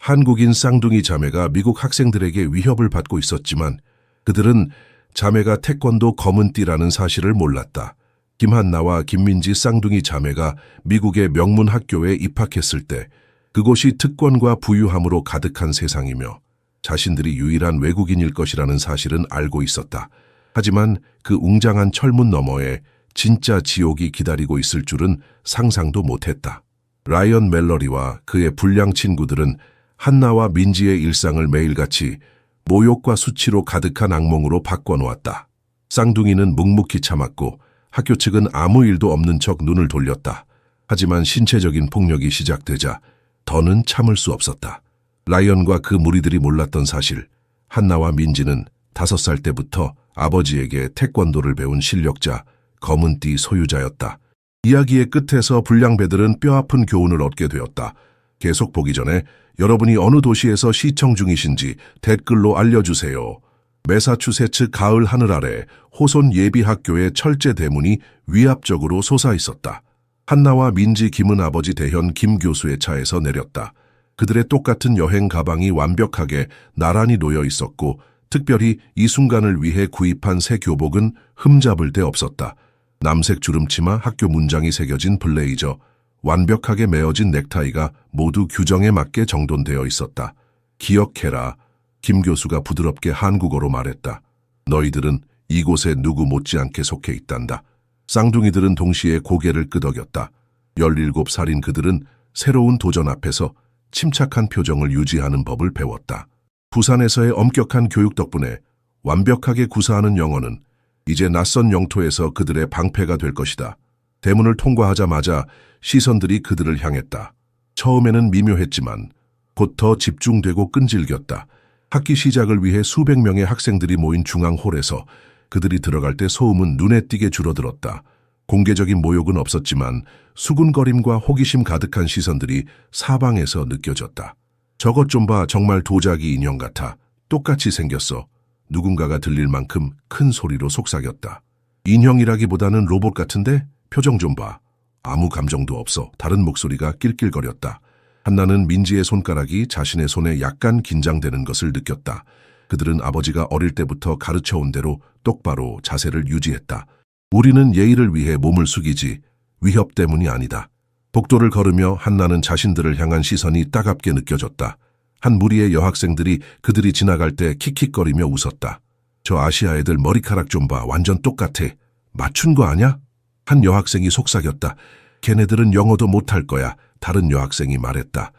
한국인 쌍둥이 자매가 미국 학생들에게 위협을 받고 있었지만 그들은 자매가 태권도 검은띠라는 사실을 몰랐다. 김한나와 김민지 쌍둥이 자매가 미국의 명문 학교에 입학했을 때 그곳이 특권과 부유함으로 가득한 세상이며 자신들이 유일한 외국인일 것이라는 사실은 알고 있었다. 하지만 그 웅장한 철문 너머에 진짜 지옥이 기다리고 있을 줄은 상상도 못했다. 라이언 멜러리와 그의 불량 친구들은 한나와 민지의 일상을 매일같이 모욕과 수치로 가득한 악몽으로 바꿔놓았다. 쌍둥이는 묵묵히 참았고 학교 측은 아무 일도 없는 척 눈을 돌렸다. 하지만 신체적인 폭력이 시작되자 더는 참을 수 없었다. 라이언과 그 무리들이 몰랐던 사실, 한나와 민지는 5살 때부터 아버지에게 태권도를 배운 실력자, 검은띠 소유자였다. 이야기의 끝에서 불량배들은 뼈아픈 교훈을 얻게 되었다. 계속 보기 전에 여러분이 어느 도시에서 시청 중이신지 댓글로 알려주세요. 매사추세츠 가을 하늘 아래 호손 예비학교의 철제 대문이 위압적으로 솟아있었다. 한나와 민지 김은 아버지 대현 김 교수의 차에서 내렸다. 그들의 똑같은 여행 가방이 완벽하게 나란히 놓여 있었고 특별히 이 순간을 위해 구입한 새 교복은 흠잡을 데 없었다. 남색 주름치마, 학교 문장이 새겨진 블레이저, 완벽하게 메어진 넥타이가 모두 규정에 맞게 정돈되어 있었다. 기억해라. 김 교수가 부드럽게 한국어로 말했다. 너희들은 이곳에 누구 못지않게 속해 있단다. 쌍둥이들은 동시에 고개를 끄덕였다. 17살인 그들은 새로운 도전 앞에서 침착한 표정을 유지하는 법을 배웠다. 부산에서의 엄격한 교육 덕분에 완벽하게 구사하는 영어는 이제 낯선 영토에서 그들의 방패가 될 것이다. 대문을 통과하자마자 시선들이 그들을 향했다. 처음에는 미묘했지만 곧 더 집중되고 끈질겼다. 학기 시작을 위해 수백 명의 학생들이 모인 중앙홀에서 그들이 들어갈 때 소음은 눈에 띄게 줄어들었다. 공개적인 모욕은 없었지만 수군거림과 호기심 가득한 시선들이 사방에서 느껴졌다. 저것 좀 봐, 정말 도자기 인형 같아. 똑같이 생겼어. 누군가가 들릴 만큼 큰 소리로 속삭였다. 인형이라기보다는 로봇 같은데? 표정 좀 봐. 아무 감정도 없어. 다른 목소리가 낄낄거렸다. 한나는 민지의 손가락이 자신의 손에 약간 긴장되는 것을 느꼈다. 그들은 아버지가 어릴 때부터 가르쳐온 대로 똑바로 자세를 유지했다. 우리는 예의를 위해 몸을 숙이지 위협 때문이 아니다. 복도를 걸으며 한나는 자신들을 향한 시선이 따갑게 느껴졌다. 한 무리의 여학생들이 그들이 지나갈 때 킥킥거리며 웃었다. 저 아시아 애들 머리카락 좀 봐. 완전 똑같아. 맞춘 거 아냐? 한 여학생이 속삭였다. 걔네들은 영어도 못할 거야. 다른 여학생이 말했다.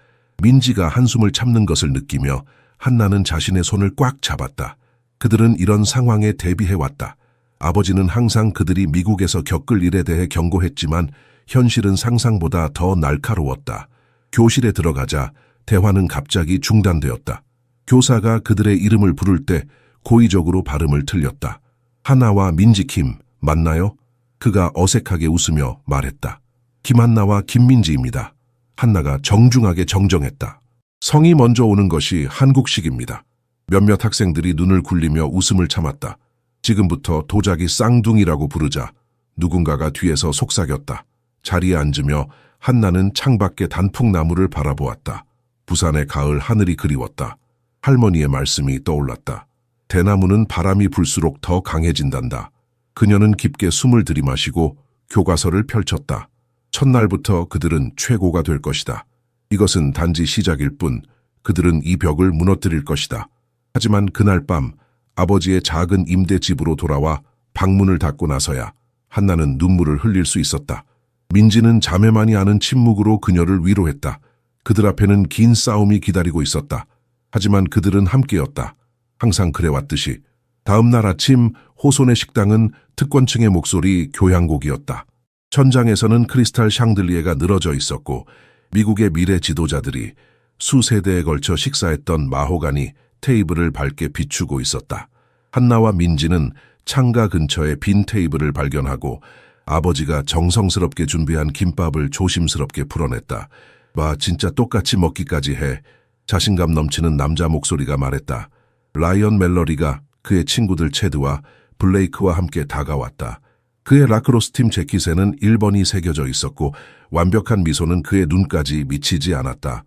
민지가 한숨을 참는 것을 느끼며 한나는 자신의 손을 꽉 잡았다. 그들은 이런 상황에 대비해왔다. 아버지는 항상 그들이 미국에서 겪을 일에 대해 경고했지만 현실은 상상보다 더 날카로웠다. 교실에 들어가자 대화는 갑자기 중단되었다. 교사가 그들의 이름을 부를 때 고의적으로 발음을 틀렸다. 하나와 민지킴 맞나요? 그가 어색하게 웃으며 말했다. 김한나와 김민지입니다. 한나가 정중하게 정정했다. 성이 먼저 오는 것이 한국식입니다. 몇몇 학생들이 눈을 굴리며 웃음을 참았다. 지금부터 도자기 쌍둥이라고 부르자. 누군가가 뒤에서 속삭였다. 자리에 앉으며 한나는 창밖의 단풍나무를 바라보았다. 부산의 가을 하늘이 그리웠다. 할머니의 말씀이 떠올랐다. 대나무는 바람이 불수록 더 강해진단다. 그녀는 깊게 숨을 들이마시고 교과서를 펼쳤다. 첫날부터 그들은 최고가 될 것이다. 이것은 단지 시작일 뿐 그들은 이 벽을 무너뜨릴 것이다. 하지만 그날 밤 아버지의 작은 임대집으로 돌아와 방문을 닫고 나서야 한나는 눈물을 흘릴 수 있었다. 민지는 자매만이 아는 침묵으로 그녀를 위로했다. 그들 앞에는 긴 싸움이 기다리고 있었다. 하지만 그들은 함께였다. 항상 그래왔듯이. 다음 날 아침 호손의 식당은 특권층의 목소리 교향곡이었다. 천장에서는 크리스탈 샹들리에가 늘어져 있었고 미국의 미래 지도자들이 수세대에 걸쳐 식사했던 마호가니 테이블을 밝게 비추고 있었다. 한나와 민지는 창가 근처에 빈 테이블을 발견하고 아버지가 정성스럽게 준비한 김밥을 조심스럽게 풀어냈다. 와, 진짜 똑같이 먹기까지 해. 자신감 넘치는 남자 목소리가 말했다. 라이언 멜러리가 그의 친구들 체드와 블레이크와 함께 다가왔다. 그의 라크로스 팀 재킷에는 1번이 새겨져 있었고 완벽한 미소는 그의 눈까지 미치지 않았다.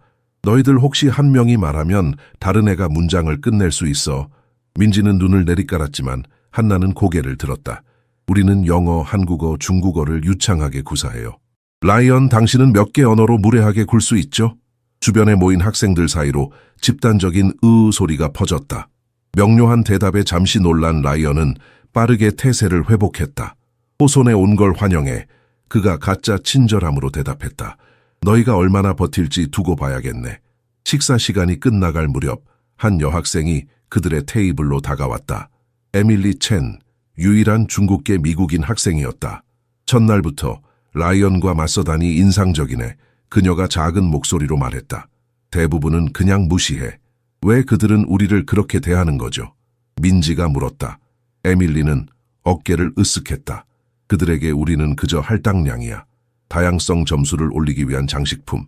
너희들 혹시 한 명이 말하면 다른 애가 문장을 끝낼 수 있어. 민지는 눈을 내리깔았지만 한나는 고개를 들었다. 우리는 영어, 한국어, 중국어를 유창하게 구사해요. 라이언, 당신은 몇 개 언어로 무례하게 굴 수 있죠? 주변에 모인 학생들 사이로 집단적인 으 소리가 퍼졌다. 명료한 대답에 잠시 놀란 라이언은 빠르게 태세를 회복했다. 호손에 온 걸 환영해. 그가 가짜 친절함으로 대답했다. 너희가 얼마나 버틸지 두고 봐야겠네. 식사 시간이 끝나갈 무렵 한 여학생이 그들의 테이블로 다가왔다. 에밀리 첸, 유일한 중국계 미국인 학생이었다. 첫날부터 라이언과 맞서다니 인상적이네. 그녀가 작은 목소리로 말했다. 대부분은 그냥 무시해. 왜 그들은 우리를 그렇게 대하는 거죠? 민지가 물었다. 에밀리는 어깨를 으쓱했다. 그들에게 우리는 그저 할당량이야. 다양성 점수를 올리기 위한 장식품.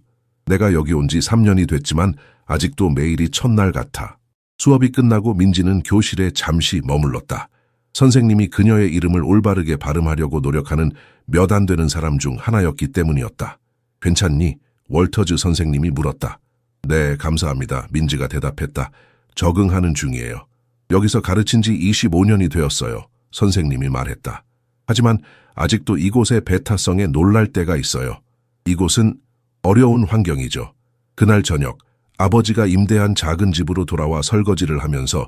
내가 여기 온 지 3년이 됐지만 아직도 매일이 첫날 같아. 수업이 끝나고 민지는 교실에 잠시 머물렀다. 선생님이 그녀의 이름을 올바르게 발음하려고 노력하는 몇 안 되는 사람 중 하나였기 때문이었다. 괜찮니? 월터즈 선생님이 물었다. 네, 감사합니다. 민지가 대답했다. 적응하는 중이에요. 여기서 가르친 지 25년이 되었어요. 선생님이 말했다. 하지만 아직도 이곳의 배타성에 놀랄 때가 있어요. 이곳은 어려운 환경이죠. 그날 저녁 아버지가 임대한 작은 집으로 돌아와 설거지를 하면서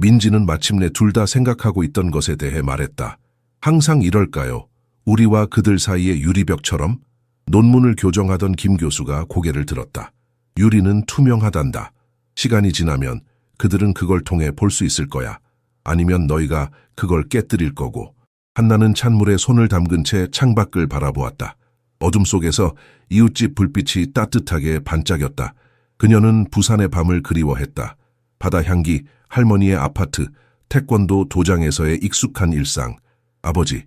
민지는 마침내 둘 다 생각하고 있던 것에 대해 말했다. 항상 이럴까요? 우리와 그들 사이의 유리벽처럼? 논문을 교정하던 김 교수가 고개를 들었다. 유리는 투명하단다. 시간이 지나면 그들은 그걸 통해 볼 수 있을 거야. 아니면 너희가 그걸 깨뜨릴 거고. 한나는 찬물에 손을 담근 채 창밖을 바라보았다. 어둠 속에서 이웃집 불빛이 따뜻하게 반짝였다. 그녀는 부산의 밤을 그리워했다. 바다 향기, 할머니의 아파트, 태권도 도장에서의 익숙한 일상. 아버지,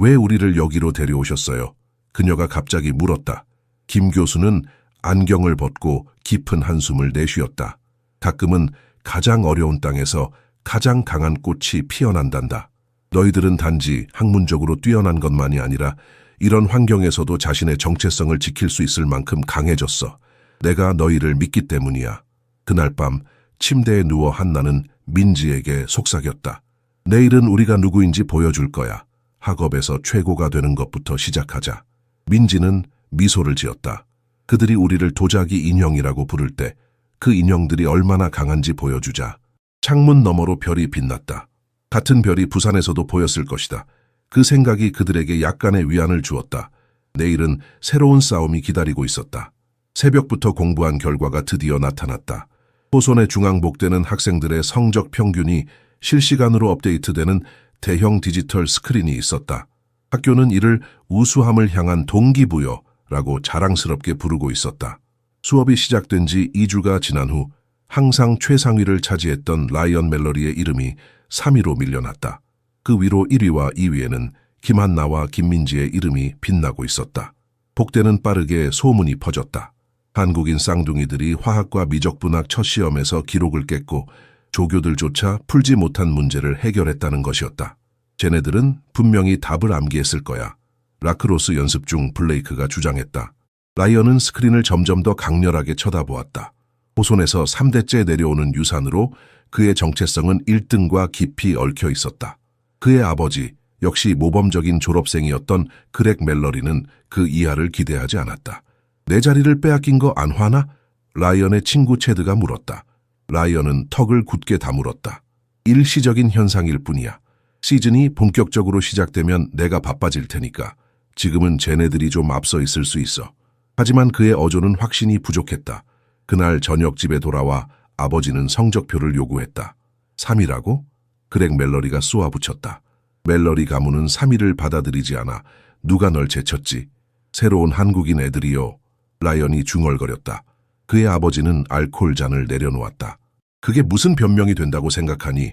왜 우리를 여기로 데려오셨어요? 그녀가 갑자기 물었다. 김 교수는 안경을 벗고 깊은 한숨을 내쉬었다. 가끔은 가장 어려운 땅에서 가장 강한 꽃이 피어난단다. 너희들은 단지 학문적으로 뛰어난 것만이 아니라 이런 환경에서도 자신의 정체성을 지킬 수 있을 만큼 강해졌어. 내가 너희를 믿기 때문이야. 그날 밤 침대에 누워 한나는 민지에게 속삭였다. 내일은 우리가 누구인지 보여줄 거야. 학업에서 최고가 되는 것부터 시작하자. 민지는 미소를 지었다. 그들이 우리를 도자기 인형이라고 부를 때 그 인형들이 얼마나 강한지 보여주자. 창문 너머로 별이 빛났다. 같은 별이 부산에서도 보였을 것이다. 그 생각이 그들에게 약간의 위안을 주었다. 내일은 새로운 싸움이 기다리고 있었다. 새벽부터 공부한 결과가 드디어 나타났다. 호손에 중앙복되는 학생들의 성적 평균이 실시간으로 업데이트되는 대형 디지털 스크린이 있었다. 학교는 이를 우수함을 향한 동기부여라고 자랑스럽게 부르고 있었다. 수업이 시작된 지 2주가 지난 후 항상 최상위를 차지했던 라이언 멜러리의 이름이 3위로 밀려났다. 그 위로 1위와 2위에는 김한나와 김민지의 이름이 빛나고 있었다. 복대는 빠르게 소문이 퍼졌다. 한국인 쌍둥이들이 화학과 미적분학 첫 시험에서 기록을 깼고 조교들조차 풀지 못한 문제를 해결했다는 것이었다. 쟤네들은 분명히 답을 암기했을 거야. 라크로스 연습 중 블레이크가 주장했다. 라이언은 스크린을 점점 더 강렬하게 쳐다보았다. 호손에서 3대째 내려오는 유산으로 그의 정체성은 1등과 깊이 얽혀 있었다. 그의 아버지, 역시 모범적인 졸업생이었던 그렉 멜러리는 그 이하를 기대하지 않았다. 내 자리를 빼앗긴 거 안 화나? 라이언의 친구 체드가 물었다. 라이언은 턱을 굳게 다물었다. 일시적인 현상일 뿐이야. 시즌이 본격적으로 시작되면 내가 바빠질 테니까. 지금은 쟤네들이 좀 앞서 있을 수 있어. 하지만 그의 어조는 확신이 부족했다. 그날 저녁 집에 돌아와 아버지는 성적표를 요구했다. 3위라고? 그렉 멜러리가 쏘아붙였다. 멜러리 가문은 3위를 받아들이지 않아. 누가 널 제쳤지? 새로운 한국인 애들이요. 라이언이 중얼거렸다. 그의 아버지는 알코올잔을 내려놓았다. 그게 무슨 변명이 된다고 생각하니?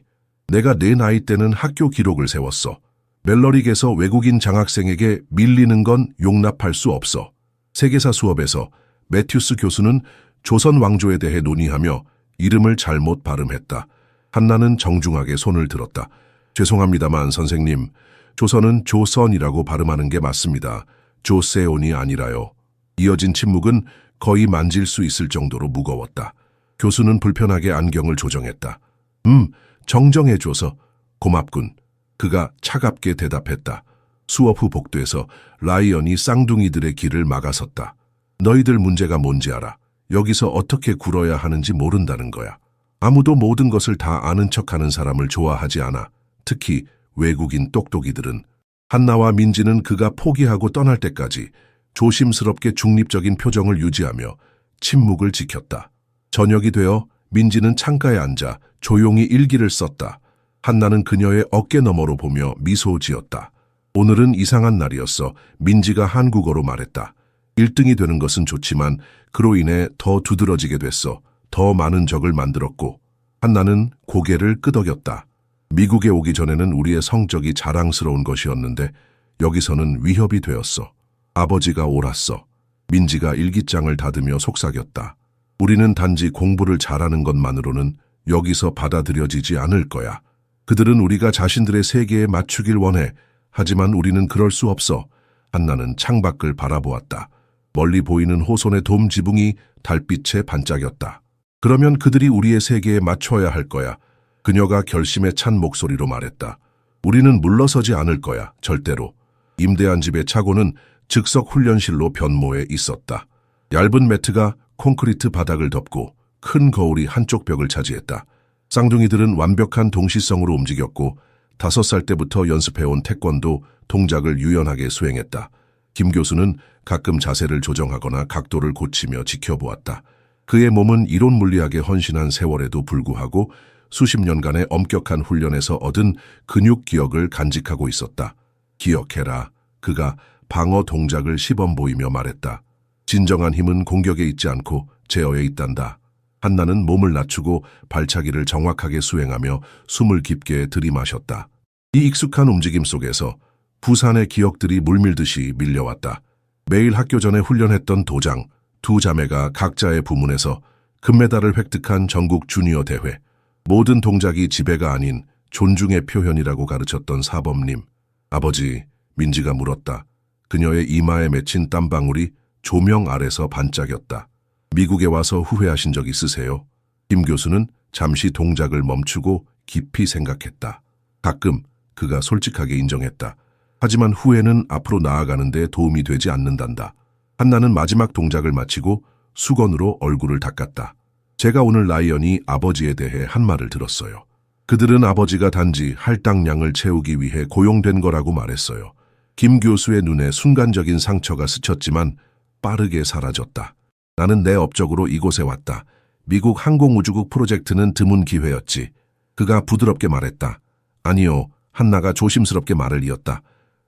내가 내 나이 때는 학교 기록을 세웠어. 멜러리에서 외국인 장학생에게 밀리는 건 용납할 수 없어. 세계사 수업에서 매튜스 교수는 조선 왕조에 대해 논의하며 이름을 잘못 발음했다. 한나는 정중하게 손을 들었다. 죄송합니다만 선생님, 조선은 조선이라고 발음하는 게 맞습니다. 조세온이 아니라요. 이어진 침묵은 거의 만질 수 있을 정도로 무거웠다. 교수는 불편하게 안경을 조정했다. 정정해줘서 고맙군. 그가 차갑게 대답했다. 수업 후 복도에서 라이언이 쌍둥이들의 길을 막아섰다. 너희들 문제가 뭔지 알아. 여기서 어떻게 굴어야 하는지 모른다는 거야. 아무도 모든 것을 다 아는 척하는 사람을 좋아하지 않아. 특히 외국인 똑똑이들은. 한나와 민지는 그가 포기하고 떠날 때까지 조심스럽게 중립적인 표정을 유지하며 침묵을 지켰다. 저녁이 되어 민지는 창가에 앉아 조용히 일기를 썼다. 한나는 그녀의 어깨 너머로 보며 미소 지었다. 오늘은 이상한 날이었어. 민지가 한국어로 말했다. 1등이 되는 것은 좋지만 그로 인해 더 두드러지게 됐어. 더 많은 적을 만들었고. 한나는 고개를 끄덕였다. 미국에 오기 전에는 우리의 성적이 자랑스러운 것이었는데 여기서는 위협이 되었어. 아버지가 옳았어. 민지가 일기장을 닫으며 속삭였다. 우리는 단지 공부를 잘하는 것만으로는 여기서 받아들여지지 않을 거야. 그들은 우리가 자신들의 세계에 맞추길 원해. 하지만 우리는 그럴 수 없어. 한나는 창밖을 바라보았다. 멀리 보이는 호선의 돔 지붕이 달빛에 반짝였다. 그러면 그들이 우리의 세계에 맞춰야 할 거야. 그녀가 결심에 찬 목소리로 말했다. 우리는 물러서지 않을 거야, 절대로. 임대한 집의 차고는 즉석 훈련실로 변모해 있었다. 얇은 매트가 콘크리트 바닥을 덮고 큰 거울이 한쪽 벽을 차지했다. 쌍둥이들은 완벽한 동시성으로 움직였고 5살 때부터 연습해온 태권도 동작을 유연하게 수행했다. 김 교수는 가끔 자세를 조정하거나 각도를 고치며 지켜보았다. 그의 몸은 이론 물리학에 헌신한 세월에도 불구하고 수십 년간의 엄격한 훈련에서 얻은 근육 기억을 간직하고 있었다. 기억해라. 그가 방어 동작을 시범 보이며 말했다. 진정한 힘은 공격에 있지 않고 제어에 있단다. 한나는 몸을 낮추고 발차기를 정확하게 수행하며 숨을 깊게 들이마셨다. 이 익숙한 움직임 속에서 부산의 기억들이 물밀듯이 밀려왔다. 매일 학교 전에 훈련했던 도장, 두 자매가 각자의 부문에서 금메달을 획득한 전국 주니어 대회, 모든 동작이 지배가 아닌 존중의 표현이라고 가르쳤던 사범님. 아버지, 민지가 물었다. 그녀의 이마에 맺힌 땀방울이 조명 아래서 반짝였다. 미국에 와서 후회하신 적 있으세요? 김 교수는 잠시 동작을 멈추고 깊이 생각했다. 가끔 그가 솔직하게 인정했다. 하지만 후회는 앞으로 나아가는 데 도움이 되지 않는단다. 한나는 마지막 동작을 마치고 수건으로 얼굴을 닦았다. 제가 오늘 라이언이 아버지에 대해 한 말을 들었어요. 그들은 아버지가 단지 할당량을 채우기 위해 고용된 거라고 말했어요. 김 교수의 눈에 순간적인 상처가 스쳤지만 빠르게 사라졌다. 나는 내 업적으로 이곳에 왔다. 미국 항공우주국 프로젝트는 드문 기회였지. 그가 부드럽게 말했다. 아니요. 한나가 조심스럽게 말을 이었다.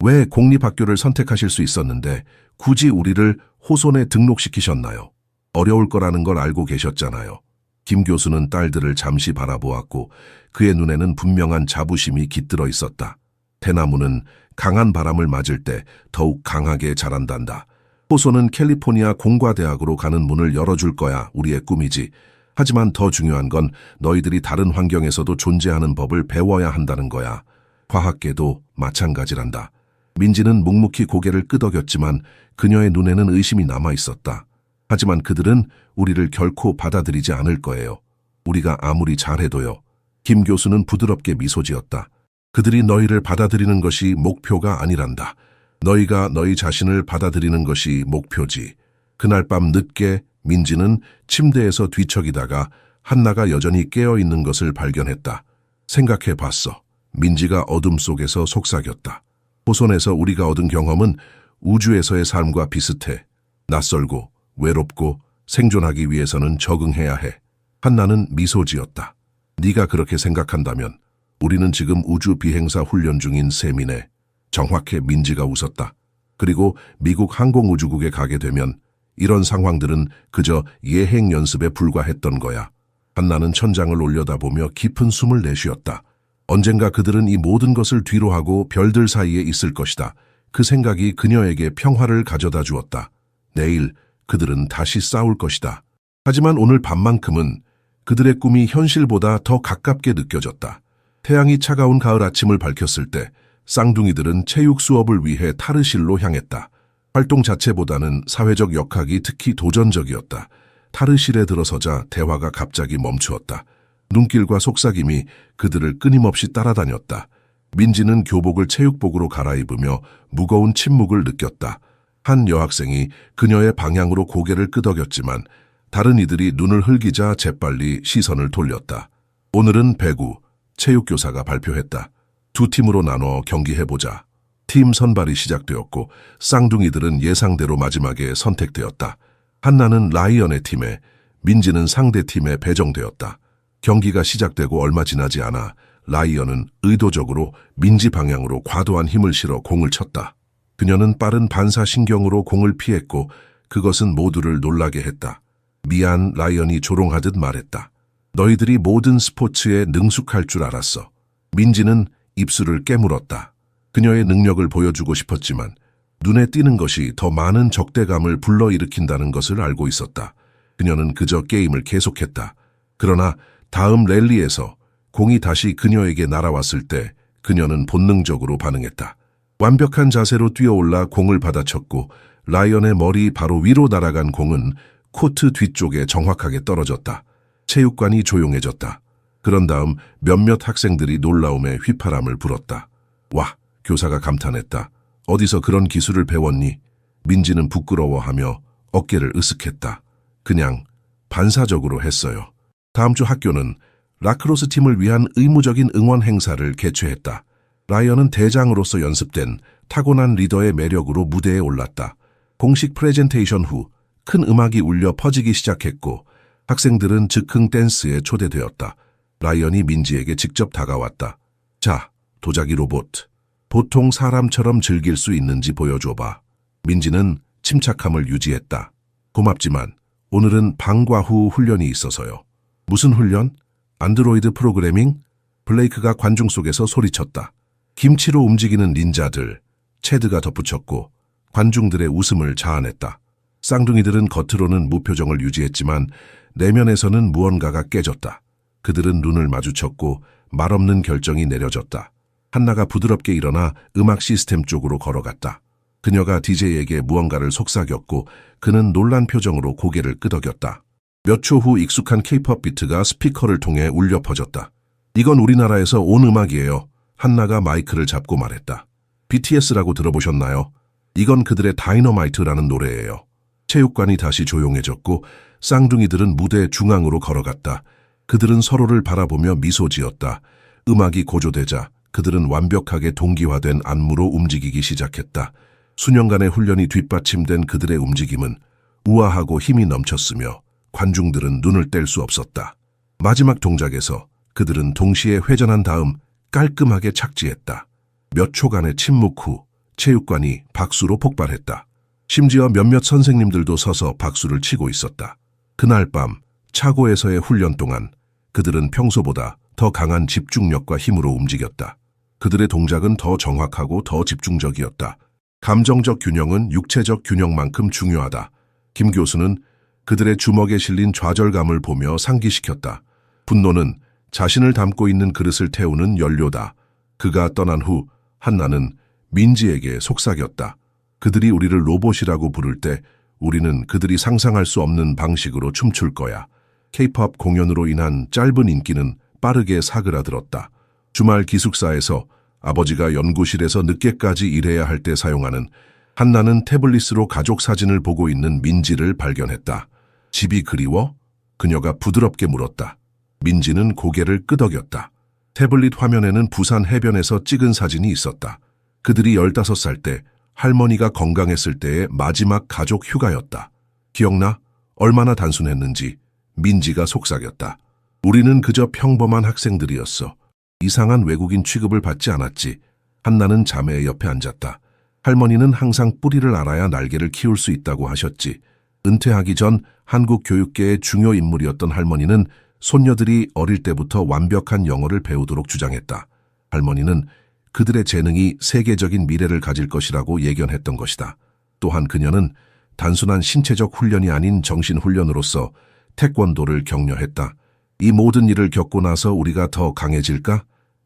왜 공립학교를 선택하실 수 있었는데 굳이 우리를 호선에 등록시키셨나요? 어려울 거라는 걸 알고 계셨잖아요. 김 교수는 딸들을 잠시 바라보았고 그의 눈에는 분명한 자부심이 깃들어 있었다. 대나무는 강한 바람을 맞을 때 더욱 강하게 자란단다. 호소는 캘리포니아 공과대학으로 가는 문을 열어줄 거야. 우리의 꿈이지. 하지만 더 중요한 건 너희들이 다른 환경에서도 존재하는 법을 배워야 한다는 거야. 과학계도 마찬가지란다. 민지는 묵묵히 고개를 끄덕였지만 그녀의 눈에는 의심이 남아있었다. 하지만 그들은 우리를 결코 받아들이지 않을 거예요. 우리가 아무리 잘해도요. 김 교수는 부드럽게 미소 지었다. 그들이 너희를 받아들이는 것이 목표가 아니란다. 너희가 너희 자신을 받아들이는 것이 목표지. 그날 밤 늦게 민지는 침대에서 뒤척이다가 한나가 여전히 깨어있는 것을 발견했다. 생각해봤어. 민지가 어둠 속에서 속삭였다. 호선에서 우리가 얻은 경험은 우주에서의 삶과 비슷해. 낯설고 외롭고 생존하기 위해서는 적응해야 해. 한나는 미소 지었다. 네가 그렇게 생각한다면 우리는 지금 우주 비행사 훈련 중인 셈이네. 정확해. 민지가 웃었다. 그리고 미국 항공우주국에 가게 되면 이런 상황들은 그저 예행 연습에 불과했던 거야. 한나는 천장을 올려다보며 깊은 숨을 내쉬었다. 언젠가 그들은 이 모든 것을 뒤로하고 별들 사이에 있을 것이다. 그 생각이 그녀에게 평화를 가져다 주었다. 내일 그들은 다시 싸울 것이다. 하지만 오늘 밤만큼은 그들의 꿈이 현실보다 더 가깝게 느껴졌다. 태양이 차가운 가을 아침을 밝혔을 때 쌍둥이들은 체육 수업을 위해 타르실로 향했다. 활동 자체보다는 사회적 역학이 특히 도전적이었다. 탈의실에 들어서자 대화가 갑자기 멈추었다. 눈길과 속삭임이 그들을 끊임없이 따라다녔다. 민지는 교복을 체육복으로 갈아입으며 무거운 침묵을 느꼈다. 한 여학생이 그녀의 방향으로 고개를 끄덕였지만 다른 이들이 눈을 흘기자 재빨리 시선을 돌렸다. 오늘은 배구, 체육교사가 발표했다. 두 팀으로 나눠 경기해보자. 팀 선발이 시작되었고 쌍둥이들은 예상대로 마지막에 선택되었다. 한나는 라이언의 팀에, 민지는 상대 팀에 배정되었다. 경기가 시작되고 얼마 지나지 않아 라이언은 의도적으로 민지 방향으로 과도한 힘을 실어 공을 쳤다. 그녀는 빠른 반사신경으로 공을 피했고 그것은 모두를 놀라게 했다. 미안, 라이언이 조롱하듯 말했다. 너희들이 모든 스포츠에 능숙할 줄 알았어. 민지는 입술을 깨물었다. 그녀의 능력을 보여주고 싶었지만 눈에 띄는 것이 더 많은 적대감을 불러일으킨다는 것을 알고 있었다. 그녀는 그저 게임을 계속했다. 그러나 다음 랠리에서 공이 다시 그녀에게 날아왔을 때 그녀는 본능적으로 반응했다. 완벽한 자세로 뛰어올라 공을 받아쳤고 라이언의 머리 바로 위로 날아간 공은 코트 뒤쪽에 정확하게 떨어졌다. 체육관이 조용해졌다. 그런 다음 몇몇 학생들이 놀라움에 휘파람을 불었다. 와, 교사가 감탄했다. 어디서 그런 기술을 배웠니? 민지는 부끄러워하며 어깨를 으쓱했다. 그냥 반사적으로 했어요. 다음 주 학교는 라크로스 팀을 위한 의무적인 응원 행사를 개최했다. 라이언은 대장으로서 연습된 타고난 리더의 매력으로 무대에 올랐다. 공식 프레젠테이션 후 큰 음악이 울려 퍼지기 시작했고 학생들은 즉흥 댄스에 초대되었다. 라이언이 민지에게 직접 다가왔다. 자, 도자기 로봇. 보통 사람처럼 즐길 수 있는지 보여줘봐. 민지는 침착함을 유지했다. 고맙지만 오늘은 방과 후 훈련이 있어서요. 무슨 훈련? 안드로이드 프로그래밍? 블레이크가 관중 속에서 소리쳤다. 김치로 움직이는 닌자들, 체드가 덧붙였고 관중들의 웃음을 자아냈다. 쌍둥이들은 겉으로는 무표정을 유지했지만 내면에서는 무언가가 깨졌다. 그들은 눈을 마주쳤고 말없는 결정이 내려졌다. 한나가 부드럽게 일어나 음악 시스템 쪽으로 걸어갔다. 그녀가 DJ에게 무언가를 속삭였고 그는 놀란 표정으로 고개를 끄덕였다. 몇 초 후 익숙한 K-팝 비트가 스피커를 통해 울려 퍼졌다. 이건 우리나라에서 온 음악이에요. 한나가 마이크를 잡고 말했다. BTS라고 들어보셨나요? 이건 그들의 다이너마이트라는 노래예요. 체육관이 다시 조용해졌고 쌍둥이들은 무대 중앙으로 걸어갔다. 그들은 서로를 바라보며 미소 지었다. 음악이 고조되자 그들은 완벽하게 동기화된 안무로 움직이기 시작했다. 수년간의 훈련이 뒷받침된 그들의 움직임은 우아하고 힘이 넘쳤으며 관중들은 눈을 뗄 수 없었다. 마지막 동작에서 그들은 동시에 회전한 다음 깔끔하게 착지했다. 몇 초간의 침묵 후 체육관이 박수로 폭발했다. 심지어 몇몇 선생님들도 서서 박수를 치고 있었다. 그날 밤 차고에서의 훈련 동안 그들은 평소보다 더 강한 집중력과 힘으로 움직였다. 그들의 동작은 더 정확하고 더 집중적이었다. 감정적 균형은 육체적 균형만큼 중요하다. 김 교수는 그들의 주먹에 실린 좌절감을 보며 상기시켰다. 분노는 자신을 담고 있는 그릇을 태우는 연료다. 그가 떠난 후 한나는 민지에게 속삭였다. 그들이 우리를 로봇이라고 부를 때 우리는 그들이 상상할 수 없는 방식으로 춤출 거야. K-팝 공연으로 인한 짧은 인기는 빠르게 사그라들었다. 주말 기숙사에서 아버지가 연구실에서 늦게까지 일해야 할 때 사용하는 한나는 태블릿으로 가족 사진을 보고 있는 민지를 발견했다. 집이 그리워? 그녀가 부드럽게 물었다. 민지는 고개를 끄덕였다. 태블릿 화면에는 부산 해변에서 찍은 사진이 있었다. 그들이 15살 때 할머니가 건강했을 때의 마지막 가족 휴가였다. 기억나? 얼마나 단순했는지 민지가 속삭였다. 우리는 그저 평범한 학생들이었어. 이상한 외국인 취급을 받지 않았지. 한나는 자매의 옆에 앉았다. 할머니는 항상 뿌리를 알아야 날개를 키울 수 있다고 하셨지. 은퇴하기 전 한국 교육계의 중요 인물이었던 할머니는 손녀들이 어릴 때부터 완벽한 영어를 배우도록 주장했다. 할머니는 그들의 재능이 세계적인 미래를 가질 것이라고 예견했던 것이다. 또한 그녀는 단순한 신체적 훈련이 아닌 정신훈련으로서 태권도를 격려했다. 이 모든 일을 겪고 나서 우리가 더 강해질까?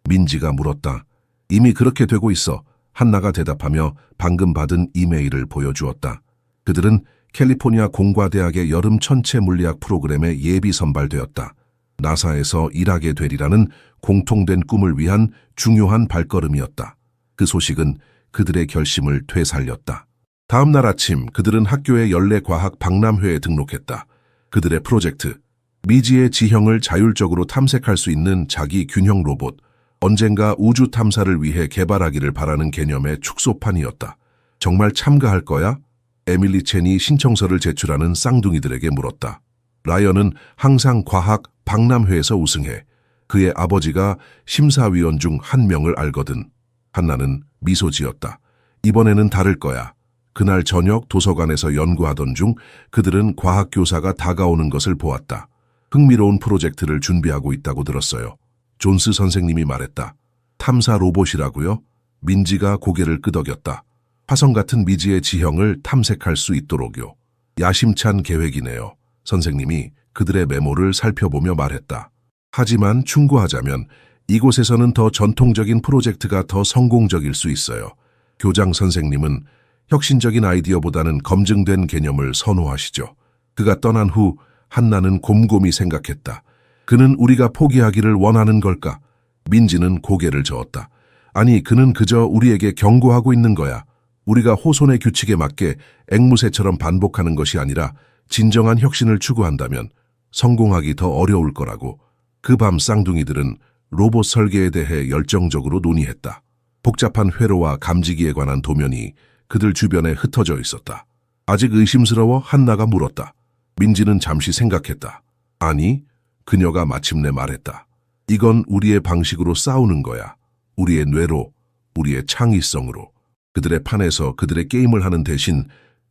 민지가 물었다. 이미 그렇게 되고 있어. 한나가 대답하며 방금 받은 이메일을 보여주었다. 그들은 캘리포니아 공과대학의 여름 천체 물리학 프로그램에 예비 선발되었다. 나사에서 일하게 되리라는 공통된 꿈을 위한 중요한 발걸음이었다. 그 소식은 그들의 결심을 되살렸다. 다음 날 아침 그들은 학교의 연례과학 박람회에 등록했다. 그들의 프로젝트, 미지의 지형을 자율적으로 탐색할 수 있는 자기 균형 로봇, 언젠가 우주 탐사를 위해 개발하기를 바라는 개념의 축소판이었다. 정말 참가할 거야? 에밀리 첸이 신청서를 제출하는 쌍둥이들에게 물었다. 라이언은 항상 과학 박람회에서 우승해. 그의 아버지가 심사위원 중 한 명을 알거든. 한나는 미소 지었다. 이번에는 다를 거야. 그날 저녁 도서관에서 연구하던 중 그들은 과학교사가 다가오는 것을 보았다. 흥미로운 프로젝트를 준비하고 있다고 들었어요. 존스 선생님이 말했다. 탐사 로봇이라고요? 민지가 고개를 끄덕였다. 화성 같은 미지의 지형을 탐색할 수 있도록요. 야심찬 계획이네요. 선생님이 그들의 메모를 살펴보며 말했다. 하지만 충고하자면 이곳에서는 더 전통적인 프로젝트가 더 성공적일 수 있어요. 교장 선생님은 혁신적인 아이디어보다는 검증된 개념을 선호하시죠. 그가 떠난 후 한나는 곰곰이 생각했다. 그는 우리가 포기하기를 원하는 걸까? 민지는 고개를 저었다. 아니, 그는 그저 우리에게 경고하고 있는 거야. 우리가 호손의 규칙에 맞게 앵무새처럼 반복하는 것이 아니라 진정한 혁신을 추구한다면 성공하기 더 어려울 거라고. 그 밤 쌍둥이들은 로봇 설계에 대해 열정적으로 논의했다. 복잡한 회로와 감지기에 관한 도면이 그들 주변에 흩어져 있었다. 아직 의심스러워? 한나가 물었다. 민지는 잠시 생각했다. 아니, 그녀가 마침내 말했다. 이건 우리의 방식으로 싸우는 거야. 우리의 뇌로, 우리의 창의성으로. 그들의 판에서 그들의 게임을 하는 대신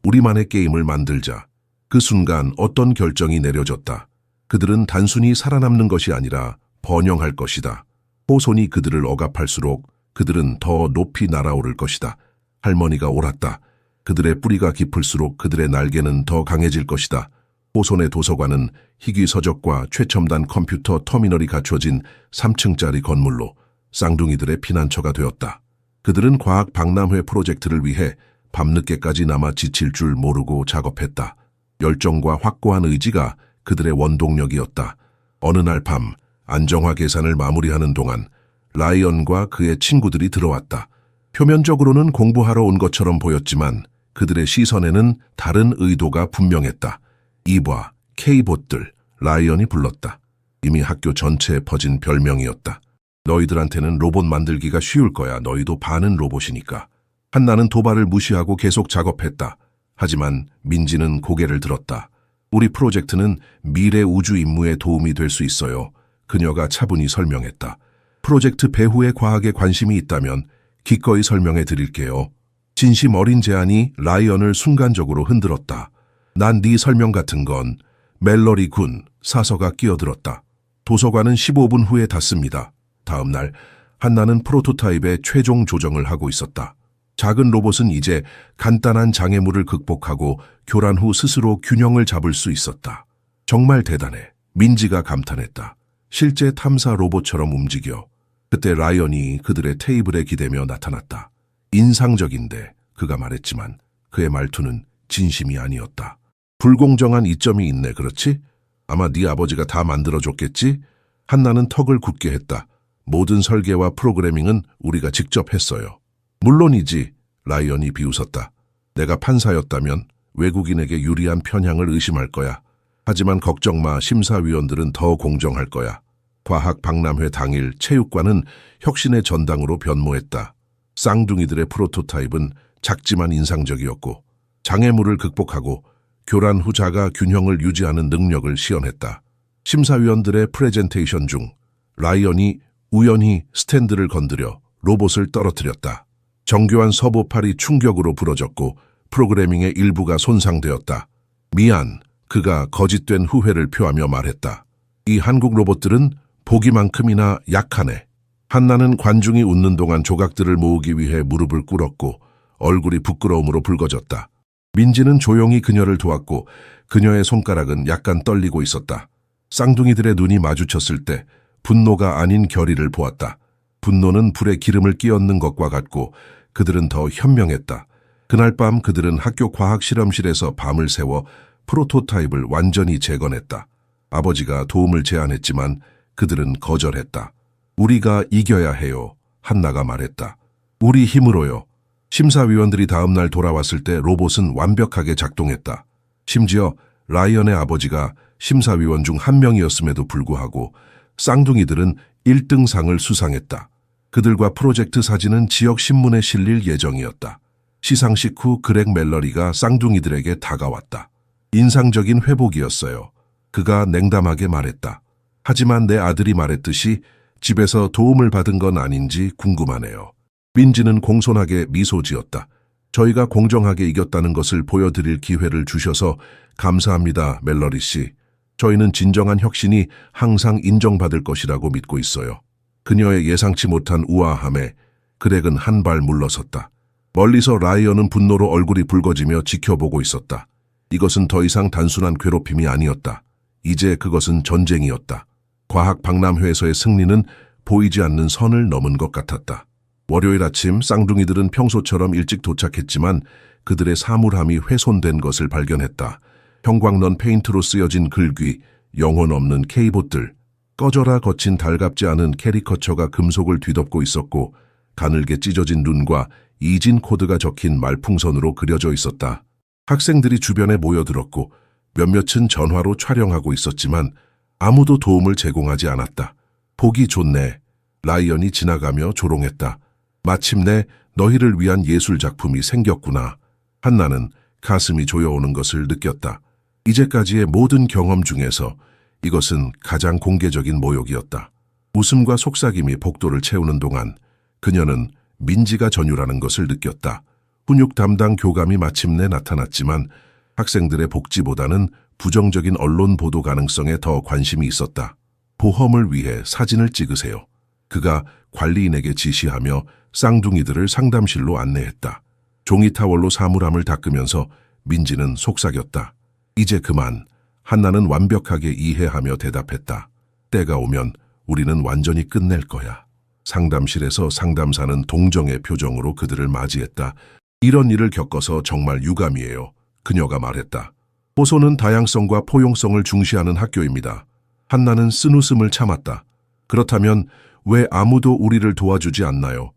우리만의 게임을 만들자. 그 순간 어떤 결정이 내려졌다. 그들은 단순히 살아남는 것이 아니라 번영할 것이다. 호손이 그들을 억압할수록 그들은 더 높이 날아오를 것이다. 할머니가 옳았다. 그들의 뿌리가 깊을수록 그들의 날개는 더 강해질 것이다. 호손의 도서관은 희귀 서적과 최첨단 컴퓨터 터미널이 갖춰진 3층짜리 건물로 쌍둥이들의 피난처가 되었다. 그들은 과학 박람회 프로젝트를 위해 밤늦게까지 남아 지칠 줄 모르고 작업했다. 열정과 확고한 의지가 그들의 원동력이었다. 어느 날 밤 안정화 계산을 마무리하는 동안 라이언과 그의 친구들이 들어왔다. 표면적으로는 공부하러 온 것처럼 보였지만 그들의 시선에는 다른 의도가 분명했다. 이봐, K봇들, 라이언이 불렀다. 이미 학교 전체에 퍼진 별명이었다. 너희들한테는 로봇 만들기가 쉬울 거야. 너희도 반은 로봇이니까. 한나는 도발을 무시하고 계속 작업했다. 하지만 민지는 고개를 들었다. 우리 프로젝트는 미래 우주 임무에 도움이 될 수 있어요. 그녀가 차분히 설명했다. 프로젝트 배후의 과학에 관심이 있다면 기꺼이 설명해 드릴게요. 진심 어린 제안이 라이언을 순간적으로 흔들었다. 난 네 설명 같은 건. 멜러리 군, 사서가 끼어들었다. 도서관은 15분 후에 닫습니다. 다음 날 한나는 프로토타입의 최종 조정을 하고 있었다. 작은 로봇은 이제 간단한 장애물을 극복하고 교란 후 스스로 균형을 잡을 수 있었다. 정말 대단해. 민지가 감탄했다. 실제 탐사 로봇처럼 움직여. 그때 라이언이 그들의 테이블에 기대며 나타났다. 인상적인데, 그가 말했지만 그의 말투는 진심이 아니었다. 불공정한 이점이 있네, 그렇지? 아마 네 아버지가 다 만들어줬겠지? 한나는 턱을 굳게 했다. 모든 설계와 프로그래밍은 우리가 직접 했어요. 물론이지, 라이언이 비웃었다. 내가 판사였다면 외국인에게 유리한 편향을 의심할 거야. 하지만 걱정 마, 심사위원들은 더 공정할 거야. 과학 박람회 당일 체육관은 혁신의 전당으로 변모했다. 쌍둥이들의 프로토타입은 작지만 인상적이었고 장애물을 극복하고 교란 후 자가 균형을 유지하는 능력을 시연했다. 심사위원들의 프레젠테이션 중 라이언이 우연히 스탠드를 건드려 로봇을 떨어뜨렸다. 정교한 서보팔이 충격으로 부러졌고 프로그래밍의 일부가 손상되었다. 미안, 그가 거짓된 후회를 표하며 말했다. 이 한국 로봇들은 보기만큼이나 약하네. 한나는 관중이 웃는 동안 조각들을 모으기 위해 무릎을 꿇었고 얼굴이 부끄러움으로 붉어졌다. 민지는 조용히 그녀를 도왔고 그녀의 손가락은 약간 떨리고 있었다. 쌍둥이들의 눈이 마주쳤을 때 분노가 아닌 결의를 보았다. 분노는 불에 기름을 끼얹는 것과 같고 그들은 더 현명했다. 그날 밤 그들은 학교 과학실험실에서 밤을 새워 프로토타입을 완전히 재건했다. 아버지가 도움을 제안했지만 그들은 거절했다. 우리가 이겨야 해요. 한나가 말했다. 우리 힘으로요. 심사위원들이 다음날 돌아왔을 때 로봇은 완벽하게 작동했다. 심지어 라이언의 아버지가 심사위원 중 한 명이었음에도 불구하고 쌍둥이들은 1등상을 수상했다. 그들과 프로젝트 사진은 지역 신문에 실릴 예정이었다. 시상식 후 그렉 멜러리가 쌍둥이들에게 다가왔다. 인상적인 회복이었어요. 그가 냉담하게 말했다. 하지만 내 아들이 말했듯이 집에서 도움을 받은 건 아닌지 궁금하네요. 민지는 공손하게 미소 지었다. 저희가 공정하게 이겼다는 것을 보여드릴 기회를 주셔서 감사합니다, 멜러리 씨. 저희는 진정한 혁신이 항상 인정받을 것이라고 믿고 있어요. 그녀의 예상치 못한 우아함에 그렉은 한 발 물러섰다. 멀리서 라이언은 분노로 얼굴이 붉어지며 지켜보고 있었다. 이것은 더 이상 단순한 괴롭힘이 아니었다. 이제 그것은 전쟁이었다. 과학 박람회에서의 승리는 보이지 않는 선을 넘은 것 같았다. 월요일 아침 쌍둥이들은 평소처럼 일찍 도착했지만 그들의 사물함이 훼손된 것을 발견했다. 형광런 페인트로 쓰여진 글귀, 영혼 없는 K봇들, 꺼져라 거친 달갑지 않은 캐리커처가 금속을 뒤덮고 있었고 가늘게 찢어진 눈과 이진 코드가 적힌 말풍선으로 그려져 있었다. 학생들이 주변에 모여들었고 몇몇은 전화로 촬영하고 있었지만 아무도 도움을 제공하지 않았다. 보기 좋네. 라이언이 지나가며 조롱했다. 마침내 너희를 위한 예술작품이 생겼구나. 한나는 가슴이 조여오는 것을 느꼈다. 이제까지의 모든 경험 중에서 이것은 가장 공개적인 모욕이었다. 웃음과 속삭임이 복도를 채우는 동안 그녀는 민지가 전유라는 것을 느꼈다. 훈육 담당 교감이 마침내 나타났지만 학생들의 복지보다는 부정적인 언론 보도 가능성에 더 관심이 있었다. 보험을 위해 사진을 찍으세요. 그가 관리인에게 지시하며 쌍둥이들을 상담실로 안내했다. 종이 타월로 사물함을 닦으면서 민지는 속삭였다. 이제 그만. 한나는 완벽하게 이해하며 대답했다. 때가 오면 우리는 완전히 끝낼 거야. 상담실에서 상담사는 동정의 표정으로 그들을 맞이했다. 이런 일을 겪어서 정말 유감이에요. 그녀가 말했다. 호소는 다양성과 포용성을 중시하는 학교입니다. 한나는 쓴웃음을 참았다. 그렇다면 왜 아무도 우리를 도와주지 않나요?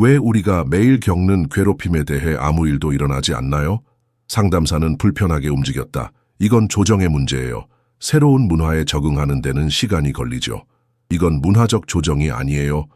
왜 우리가 매일 겪는 괴롭힘에 대해 아무 일도 일어나지 않나요? 상담사는 불편하게 움직였다. 이건 조정의 문제예요. 새로운 문화에 적응하는 데는 시간이 걸리죠. 이건 문화적 조정이 아니에요.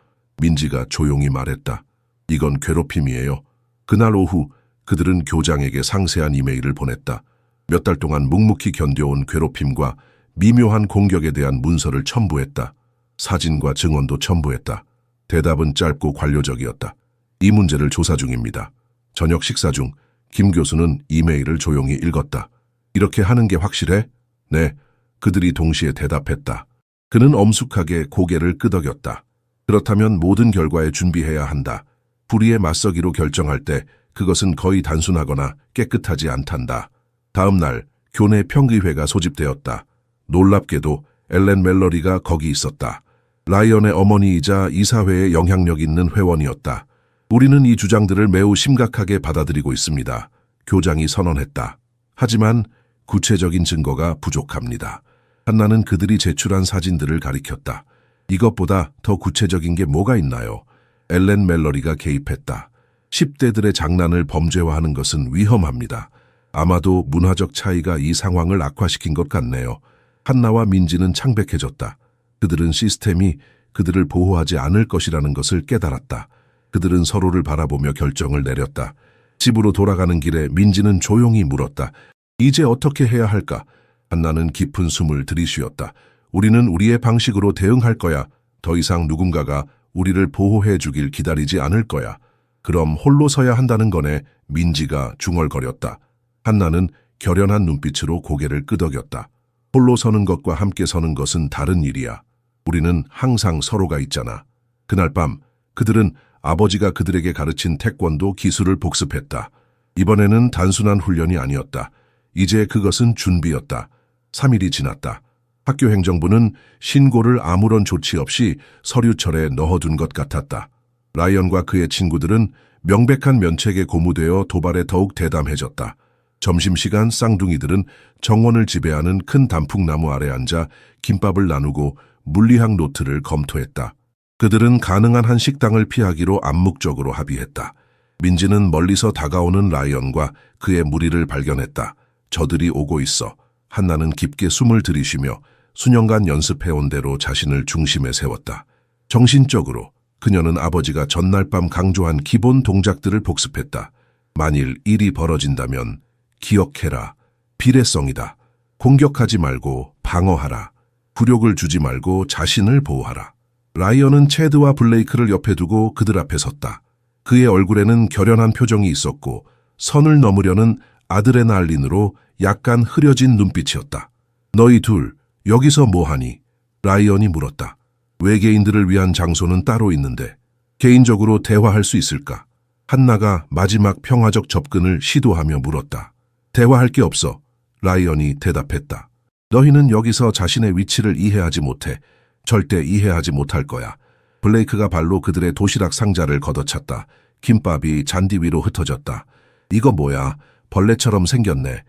민지가 조용히 말했다. 이건 괴롭힘이에요. 그날 오후 그들은 교장에게 상세한 이메일을 보냈다. 몇 달 동안 묵묵히 견뎌온 괴롭힘과 미묘한 공격에 대한 문서를 첨부했다. 사진과 증언도 첨부했다. 대답은 짧고 관료적이었다. 이 문제를 조사 중입니다. 저녁 식사 중 김 교수는 이메일을 조용히 읽었다. 이렇게 하는 게 확실해? 네. 그들이 동시에 대답했다. 그는 엄숙하게 고개를 끄덕였다. 그렇다면 모든 결과에 준비해야 한다. 불의에 맞서기로 결정할 때 그것은 거의 단순하거나 깨끗하지 않단다. 다음 날 교내 평의회가 소집되었다. 놀랍게도 엘렌 멜러리가 거기 있었다. 라이언의 어머니이자 이사회에 영향력 있는 회원이었다. 우리는 이 주장들을 매우 심각하게 받아들이고 있습니다. 교장이 선언했다. 하지만 구체적인 증거가 부족합니다. 한나는 그들이 제출한 사진들을 가리켰다. 이것보다 더 구체적인 게 뭐가 있나요? 엘렌 멜러리가 개입했다. 10대들의 장난을 범죄화하는 것은 위험합니다. 아마도 문화적 차이가 이 상황을 악화시킨 것 같네요. 한나와 민지는 창백해졌다. 그들은 시스템이 그들을 보호하지 않을 것이라는 것을 깨달았다. 그들은 서로를 바라보며 결정을 내렸다. 집으로 돌아가는 길에 민지는 조용히 물었다. 이제 어떻게 해야 할까? 한나는 깊은 숨을 들이쉬었다. 우리는 우리의 방식으로 대응할 거야. 더 이상 누군가가 우리를 보호해 주길 기다리지 않을 거야. 그럼 홀로 서야 한다는 거네. 민지가 중얼거렸다. 한나는 결연한 눈빛으로 고개를 끄덕였다. 홀로 서는 것과 함께 서는 것은 다른 일이야. 우리는 항상 서로가 있잖아. 그날 밤 그들은 아버지가 그들에게 가르친 태권도 기술을 복습했다. 이번에는 단순한 훈련이 아니었다. 이제 그것은 준비였다. 3일이 지났다. 학교 행정부는 신고를 아무런 조치 없이 서류철에 넣어둔 것 같았다. 라이언과 그의 친구들은 명백한 면책에 고무되어 도발에 더욱 대담해졌다. 점심시간 쌍둥이들은 정원을 지배하는 큰 단풍나무 아래 앉아 김밥을 나누고 물리학 노트를 검토했다. 그들은 가능한 한 식당을 피하기로 암묵적으로 합의했다. 민지는 멀리서 다가오는 라이언과 그의 무리를 발견했다. 저들이 오고 있어. 한나는 깊게 숨을 들이쉬며 수년간 연습해온 대로 자신을 중심에 세웠다. 정신적으로 그녀는 아버지가 전날 밤 강조한 기본 동작들을 복습했다. 만일 일이 벌어진다면 기억해라. 비례성이다. 공격하지 말고 방어하라. 굴욕을 주지 말고 자신을 보호하라. 라이언은 체드와 블레이크를 옆에 두고 그들 앞에 섰다. 그의 얼굴에는 결연한 표정이 있었고 선을 넘으려는 아드레날린으로 약간 흐려진 눈빛이었다. 너희 둘 여기서 뭐하니? 라이언이 물었다. 외계인들을 위한 장소는 따로 있는데 개인적으로 대화할 수 있을까? 한나가 마지막 평화적 접근을 시도하며 물었다. 대화할 게 없어. 라이언이 대답했다. 너희는 여기서 자신의 위치를 이해하지 못해. 절대 이해하지 못할 거야. 블레이크가 발로 그들의 도시락 상자를 걷어찼다. 김밥이 잔디 위로 흩어졌다. 이거 뭐야? 벌레처럼 생겼네.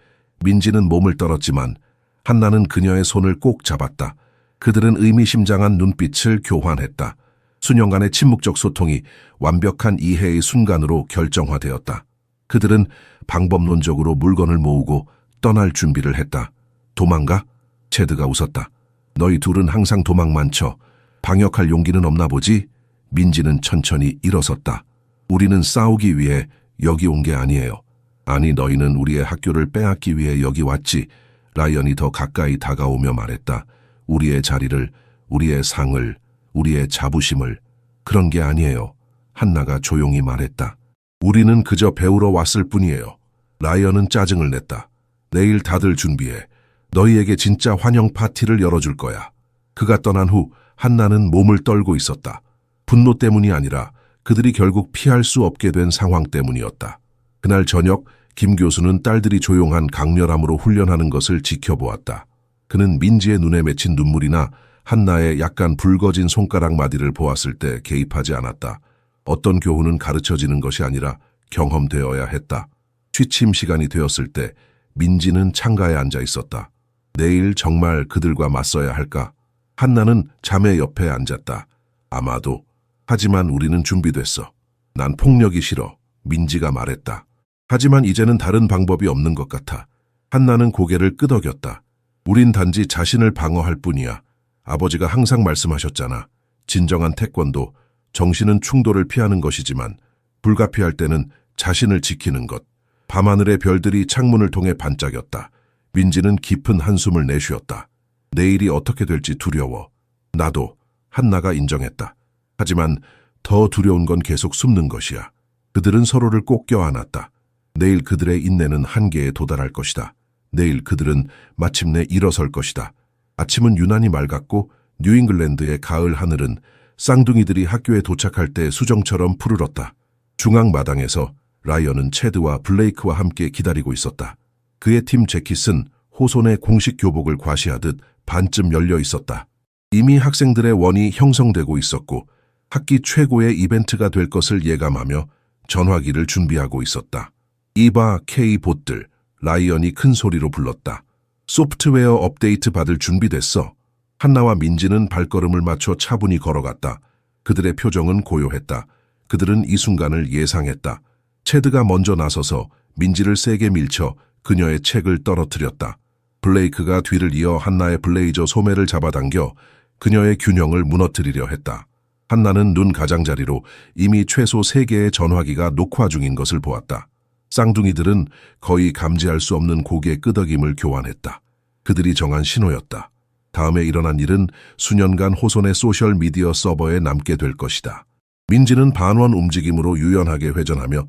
민지는 몸을 떨었지만 한나는 그녀의 손을 꼭 잡았다. 그들은 의미심장한 눈빛을 교환했다. 수년간의 침묵적 소통이 완벽한 이해의 순간으로 결정화되었다. 그들은 방법론적으로 물건을 모으고 떠날 준비를 했다. 도망가? 체드가 웃었다. 너희 둘은 항상 도망만 쳐. 방역할 용기는 없나 보지? 민지는 천천히 일어섰다. 우리는 싸우기 위해 여기 온 게 아니에요. 아니 너희는 우리의 학교를 빼앗기 위해 여기 왔지. 라이언이 더 가까이 다가오며 말했다. 우리의 자리를, 우리의 상을, 우리의 자부심을. 그런 게 아니에요. 한나가 조용히 말했다. 우리는 그저 배우러 왔을 뿐이에요. 라이언은 짜증을 냈다. 내일 다들 준비해. 너희에게 진짜 환영 파티를 열어줄 거야. 그가 떠난 후 한나는 몸을 떨고 있었다. 분노 때문이 아니라 그들이 결국 피할 수 없게 된 상황 때문이었다. 그날 저녁 김 교수는 딸들이 조용한 강렬함으로 훈련하는 것을 지켜보았다. 그는 민지의 눈에 맺힌 눈물이나 한나의 약간 붉어진 손가락 마디를 보았을 때 개입하지 않았다. 어떤 교훈은 가르쳐지는 것이 아니라 경험되어야 했다. 취침 시간이 되었을 때 민지는 창가에 앉아 있었다. 내일 정말 그들과 맞서야 할까? 한나는 자매 옆에 앉았다. 아마도. 하지만 우리는 준비됐어. 난 폭력이 싫어. 민지가 말했다. 하지만 이제는 다른 방법이 없는 것 같아. 한나는 고개를 끄덕였다. 우린 단지 자신을 방어할 뿐이야. 아버지가 항상 말씀하셨잖아. 진정한 태권도, 정신은 충돌을 피하는 것이지만 불가피할 때는 자신을 지키는 것. 밤하늘의 별들이 창문을 통해 반짝였다. 민지는 깊은 한숨을 내쉬었다. 내일이 어떻게 될지 두려워. 나도. 한나가 인정했다. 하지만 더 두려운 건 계속 숨는 것이야. 그들은 서로를 꼭 껴안았다. 내일 그들의 인내는 한계에 도달할 것이다. 내일 그들은 마침내 일어설 것이다. 아침은 유난히 맑았고 뉴잉글랜드의 가을 하늘은 쌍둥이들이 학교에 도착할 때 수정처럼 푸르렀다. 중앙 마당에서 라이언은 체드와 블레이크와 함께 기다리고 있었다. 그의 팀 재킷은 호손의 공식 교복을 과시하듯 반쯤 열려 있었다. 이미 학생들의 원이 형성되고 있었고 학기 최고의 이벤트가 될 것을 예감하며 전화기를 준비하고 있었다. 이봐 K 봇들, 라이언이 큰 소리로 불렀다. 소프트웨어 업데이트 받을 준비됐어. 한나와 민지는 발걸음을 맞춰 차분히 걸어갔다. 그들의 표정은 고요했다. 그들은 이 순간을 예상했다. 체드가 먼저 나서서 민지를 세게 밀쳐 그녀의 책을 떨어뜨렸다. 블레이크가 뒤를 이어 한나의 블레이저 소매를 잡아당겨 그녀의 균형을 무너뜨리려 했다. 한나는 눈 가장자리로 이미 최소 3개의 전화기가 녹화 중인 것을 보았다. 쌍둥이들은 거의 감지할 수 없는 고개 끄덕임을 교환했다. 그들이 정한 신호였다. 다음에 일어난 일은 수년간 호손의 소셜미디어 서버에 남게 될 것이다. 민지는 반원 움직임으로 유연하게 회전하며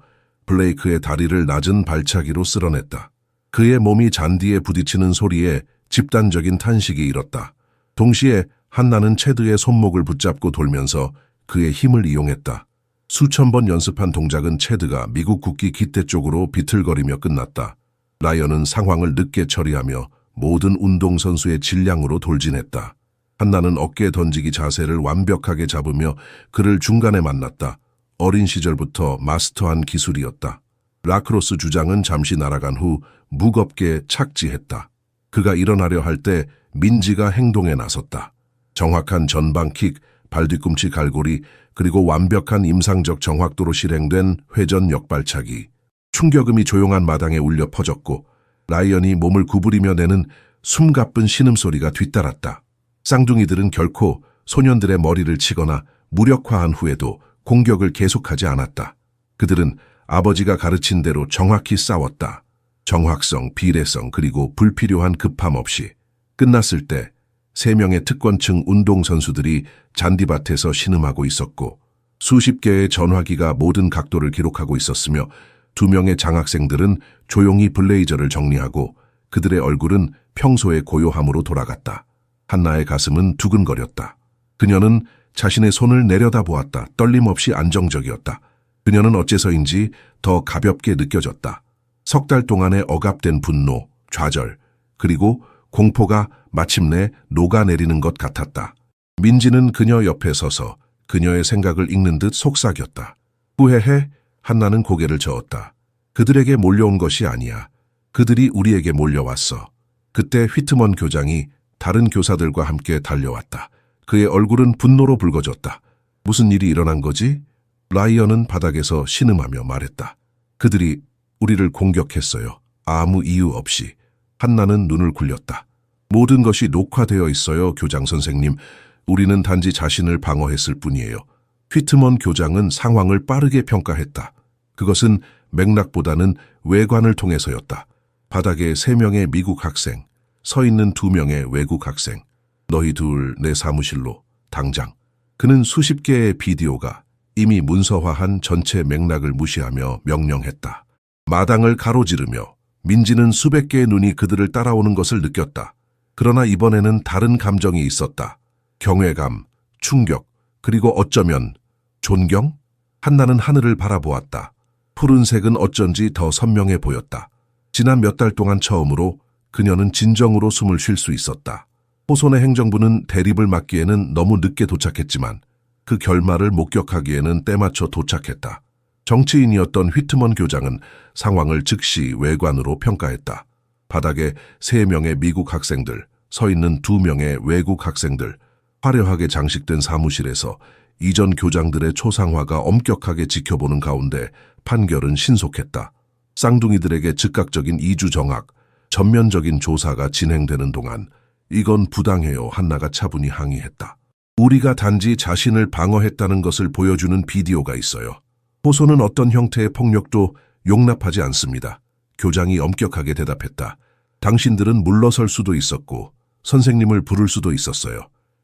블레이크의 다리를 낮은 발차기로 쓸어냈다. 그의 몸이 잔디에 부딪히는 소리에 집단적인 탄식이 일었다. 동시에 한나는 체드의 손목을 붙잡고 돌면서 그의 힘을 이용했다. 수천 번 연습한 동작은 체드가 미국 국기 깃대 쪽으로 비틀거리며 끝났다. 라이언은 상황을 늦게 처리하며 모든 운동선수의 질량으로 돌진했다. 한나는 어깨 던지기 자세를 완벽하게 잡으며 그를 중간에 만났다. 어린 시절부터 마스터한 기술이었다. 라크로스 주장은 잠시 날아간 후 무겁게 착지했다. 그가 일어나려 할 때 민지가 행동에 나섰다. 정확한 전방킥, 발뒤꿈치 갈고리, 그리고 완벽한 임상적 정확도로 실행된 회전 역발차기. 충격음이 조용한 마당에 울려 퍼졌고 라이언이 몸을 구부리며 내는 숨가쁜 신음소리가 뒤따랐다. 쌍둥이들은 결코 소년들의 머리를 치거나 무력화한 후에도 공격을 계속하지 않았다. 그들은 아버지가 가르친 대로 정확히 싸웠다. 정확성, 비례성, 그리고 불필요한 급함 없이. 끝났을 때 3명의 특권층 운동선수들이 잔디밭에서 신음하고 있었고 수십 개의 전화기가 모든 각도를 기록하고 있었으며 2명의 장학생들은 조용히 블레이저를 정리하고 그들의 얼굴은 평소의 고요함으로 돌아갔다. 한나의 가슴은 두근거렸다. 그녀는 자신의 손을 내려다보았다. 떨림 없이 안정적이었다. 그녀는 어째서인지 더 가볍게 느껴졌다. 3달 동안의 억압된 분노, 좌절, 그리고 공포가 마침내 녹아내리는 것 같았다. 민지는 그녀 옆에 서서 그녀의 생각을 읽는 듯 속삭였다. 후회해? 한나는 고개를 저었다. 그들에게 몰려온 것이 아니야. 그들이 우리에게 몰려왔어. 그때 휘트먼 교장이 다른 교사들과 함께 달려왔다. 그의 얼굴은 분노로 붉어졌다. 무슨 일이 일어난 거지? 라이언은 바닥에서 신음하며 말했다. 그들이 우리를 공격했어요. 아무 이유 없이. 한나는 눈을 굴렸다. 모든 것이 녹화되어 있어요, 교장 선생님. 우리는 단지 자신을 방어했을 뿐이에요. 휘트먼 교장은 상황을 빠르게 평가했다. 그것은 맥락보다는 외관을 통해서였다. 바닥에 3명의 미국 학생, 서 있는 2명의 외국 학생. 너희 둘 내 사무실로, 당장. 그는 수십 개의 비디오가 이미 문서화한 전체 맥락을 무시하며 명령했다. 마당을 가로지르며 민지는 수백 개의 눈이 그들을 따라오는 것을 느꼈다. 그러나 이번에는 다른 감정이 있었다. 경외감, 충격, 그리고 어쩌면 존경? 한나는 하늘을 바라보았다. 푸른색은 어쩐지 더 선명해 보였다. 지난 몇 달 동안 처음으로 그녀는 진정으로 숨을 쉴 수 있었다. 호손의 행정부는 대립을 막기에는 너무 늦게 도착했지만 그 결말을 목격하기에는 때맞춰 도착했다. 정치인이었던 휘트먼 교장은 상황을 즉시 외관으로 평가했다. 바닥에 3명의 미국 학생들, 서 있는 2명의 외국 학생들, 화려하게 장식된 사무실에서 이전 교장들의 초상화가 엄격하게 지켜보는 가운데 판결은 신속했다. 쌍둥이들에게 즉각적인 이주 정학, 전면적인 조사가 진행되는 동안 이건 부당해요. 한나가 차분히 항의했다. 우리가 단지 자신을 방어했다는 것을 보여주는 비디오가 있어요. 호소는 어떤 형태의 폭력도 용납하지 않습니다. 교장이 엄격하게 대답했다. 당신들은 물러설 수도 있었고 선생님을 부를 수도 있었어요.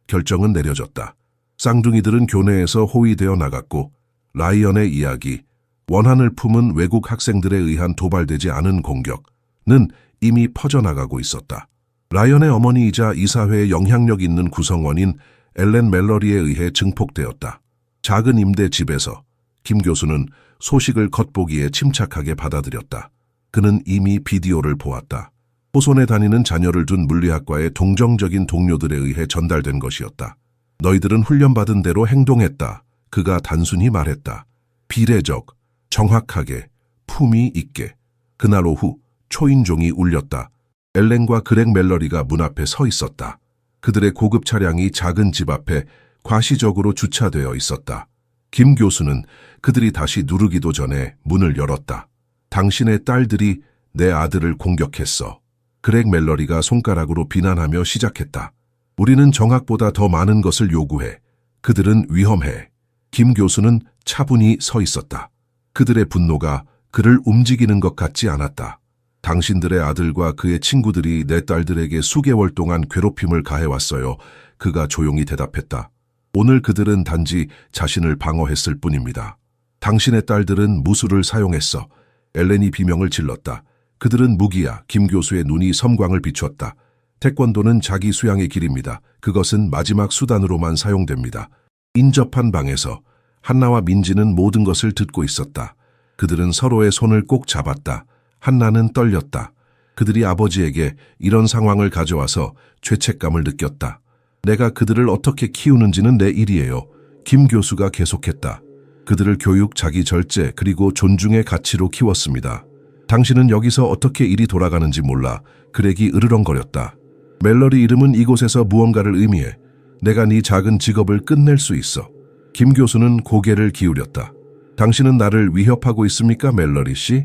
결정은 내려졌다. 쌍둥이들은 교내에서 호위되어 나갔고 라이언의 이야기, 원한을 품은 외국 학생들에 의한 도발되지 않은 공격은 이미 퍼져나가고 있었다. 라이언의 어머니이자 이사회의 영향력 있는 구성원인 엘렌 멜러리에 의해 증폭되었다. 작은 임대 집에서 김 교수는 소식을 겉보기에 침착하게 받아들였다. 그는 이미 비디오를 보았다. 호손에 다니는 자녀를 둔 물리학과의 동정적인 동료들에 의해 전달된 것이었다. 너희들은 훈련받은 대로 행동했다. 그가 단순히 말했다. 비례적, 정확하게, 품위 있게. 그날 오후 초인종이 울렸다. 엘렌과 그렉 멜러리가 문 앞에 서 있었다. 그들의 고급 차량이 작은 집 앞에 과시적으로 주차되어 있었다. 김 교수는 그들이 다시 누르기도 전에 문을 열었다. 당신의 딸들이 내 아들을 공격했어. 그렉 멜러리가 손가락으로 비난하며 시작했다. 우리는 정학보다 더 많은 것을 요구해. 그들은 위험해. 김 교수는 차분히 서 있었다. 그들의 분노가 그를 움직이는 것 같지 않았다. 당신들의 아들과 그의 친구들이 내 딸들에게 수개월 동안 괴롭힘을 가해왔어요. 그가 조용히 대답했다. 오늘 그들은 단지 자신을 방어했을 뿐입니다. 당신의 딸들은 무술을 사용했어. 엘렌이 비명을 질렀다. 그들은 무기야. 김 교수의 눈이 섬광을 비추었다. 태권도는 자기 수양의 길입니다. 그것은 마지막 수단으로만 사용됩니다. 인접한 방에서 한나와 민지는 모든 것을 듣고 있었다. 그들은 서로의 손을 꼭 잡았다. 한나는 떨렸다. 그들이 아버지에게 이런 상황을 가져와서 죄책감을 느꼈다. 내가 그들을 어떻게 키우는지는 내 일이에요. 김 교수가 계속했다. 그들을 교육, 자기 절제, 그리고 존중의 가치로 키웠습니다. 당신은 여기서 어떻게 일이 돌아가는지 몰라. 그렉이 으르렁거렸다. 멜러리 이름은 이곳에서 무언가를 의미해. 내가 네 작은 직업을 끝낼 수 있어. 김 교수는 고개를 기울였다. 당신은 나를 위협하고 있습니까, 멜러리 씨?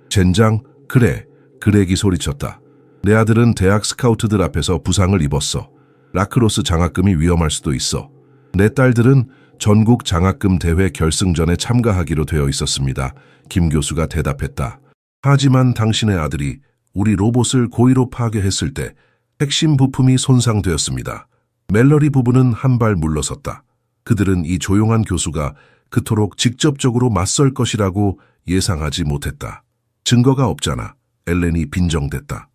젠장, 그래. 그렉이 소리쳤다. 내 아들은 대학 스카우트들 앞에서 부상을 입었어. 라크로스 장학금이 위험할 수도 있어. 내 딸들은 전국 장학금 대회 결승전에 참가하기로 되어 있었습니다. 김 교수가 대답했다. 하지만 당신의 아들이 우리 로봇을 고의로 파괴했을 때 핵심 부품이 손상되었습니다. 멜러리 부부는 한 발 물러섰다. 그들은 이 조용한 교수가 그토록 직접적으로 맞설 것이라고 예상하지 못했다. 증거가 없잖아. 엘렌이 빈정댔다.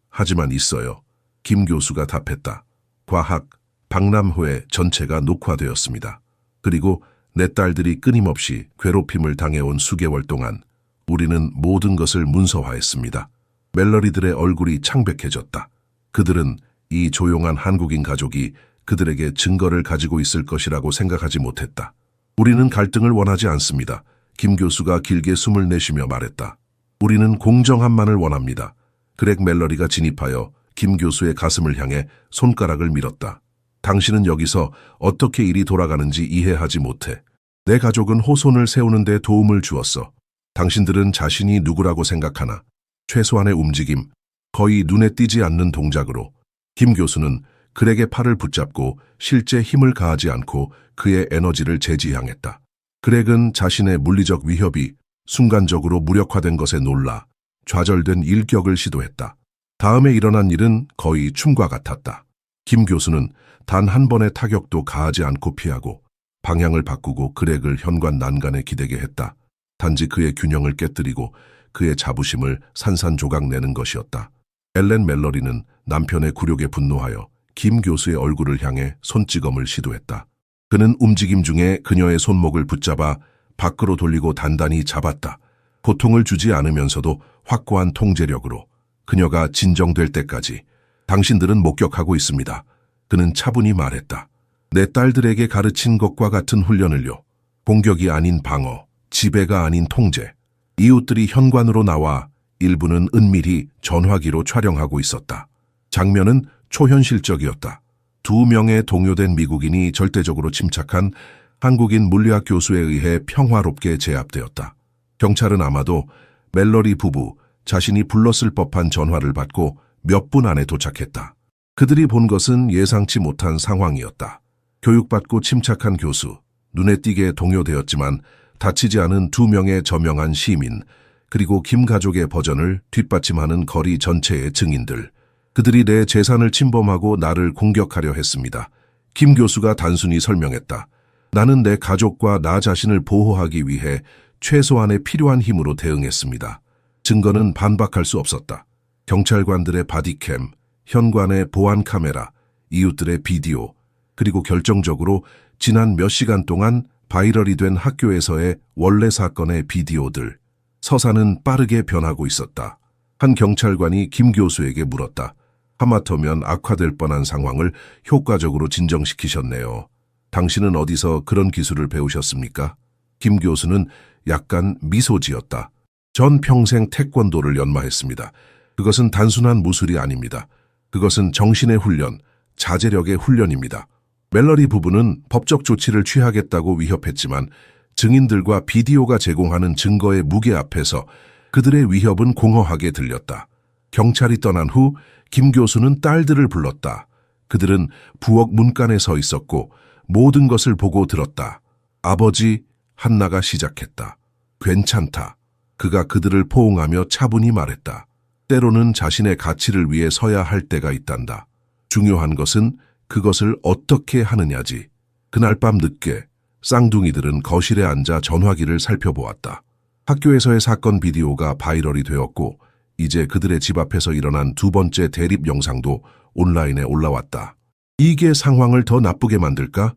하지만 있어요. 김 교수가 답했다. 과학, 박람회 전체가 녹화되었습니다. 그리고 내 딸들이 끊임없이 괴롭힘을 당해온 수개월 동안 우리는 모든 것을 문서화했습니다. 멜러리들의 얼굴이 창백해졌다. 그들은 이 조용한 한국인 가족이 그들에게 증거를 가지고 있을 것이라고 생각하지 못했다. 우리는 갈등을 원하지 않습니다. 김 교수가 길게 숨을 내쉬며 말했다. 우리는 공정함만을 원합니다. 그렉 멜러리가 진입하여 김 교수의 가슴을 향해 손가락을 밀었다. 당신은 여기서 어떻게 일이 돌아가는지 이해하지 못해. 내 가족은 호손을 세우는 데 도움을 주었어. 당신들은 자신이 누구라고 생각하나? 최소한의 움직임, 거의 눈에 띄지 않는 동작으로. 김 교수는 그렉의 팔을 붙잡고 실제 힘을 가하지 않고 그의 에너지를 재지향했다. 그렉은 자신의 물리적 위협이 순간적으로 무력화된 것에 놀라 좌절된 일격을 시도했다. 다음에 일어난 일은 거의 춤과 같았다. 김 교수는 단 한 번의 타격도 가하지 않고 피하고 방향을 바꾸고 그렉을 현관 난간에 기대게 했다. 단지 그의 균형을 깨뜨리고 그의 자부심을 산산조각 내는 것이었다. 엘렌 멜러리는 남편의 굴욕에 분노하여 김 교수의 얼굴을 향해 손찌검을 시도했다. 그는 움직임 중에 그녀의 손목을 붙잡아 밖으로 돌리고 단단히 잡았다. 고통을 주지 않으면서도 확고한 통제력으로. 그녀가 진정될 때까지. 당신들은 목격하고 있습니다. 그는 차분히 말했다. 내 딸들에게 가르친 것과 같은 훈련을요. 공격이 아닌 방어, 지배가 아닌 통제. 이웃들이 현관으로 나와 일부는 은밀히 전화기로 촬영하고 있었다. 장면은 초현실적이었다. 2명의 동요된 미국인이 절대적으로 침착한 한국인 물리학 교수에 의해 평화롭게 제압되었다. 경찰은 아마도 멜러리 부부 자신이 불렀을 법한 전화를 받고 몇 분 안에 도착했다. 그들이 본 것은 예상치 못한 상황이었다. 교육받고 침착한 교수, 눈에 띄게 동요되었지만 다치지 않은 2명의 저명한 시민, 그리고 김 가족의 버전을 뒷받침하는 거리 전체의 증인들. 그들이 내 재산을 침범하고 나를 공격하려 했습니다. 김 교수가 단순히 설명했다. 나는 내 가족과 나 자신을 보호하기 위해 최소한의 필요한 힘으로 대응했습니다. 증거는 반박할 수 없었다. 경찰관들의 바디캠, 현관의 보안 카메라, 이웃들의 비디오, 그리고 결정적으로 지난 몇 시간 동안 바이럴이 된 학교에서의 원래 사건의 비디오들. 서사는 빠르게 변하고 있었다. 한 경찰관이 김 교수에게 물었다. 하마터면 악화될 뻔한 상황을 효과적으로 진정시키셨네요. 당신은 어디서 그런 기술을 배우셨습니까? 김 교수는 약간 미소 지었다. 전 평생 태권도를 연마했습니다. 그것은 단순한 무술이 아닙니다. 그것은 정신의 훈련, 자제력의 훈련입니다. 멜러리 부부는 법적 조치를 취하겠다고 위협했지만 증인들과 비디오가 제공하는 증거의 무게 앞에서 그들의 위협은 공허하게 들렸다. 경찰이 떠난 후 김 교수는 딸들을 불렀다. 그들은 부엌 문간에 서 있었고 모든 것을 보고 들었다. 아버지, 한나가 시작했다. 괜찮다. 그가 그들을 포옹하며 차분히 말했다. 때로는 자신의 가치를 위해 서야 할 때가 있단다. 중요한 것은 그것을 어떻게 하느냐지. 그날 밤 늦게 쌍둥이들은 거실에 앉아 전화기를 살펴보았다. 학교에서의 사건 비디오가 바이럴이 되었고 이제 그들의 집 앞에서 일어난 2번째 대립 영상도 온라인에 올라왔다. 이게 상황을 더 나쁘게 만들까?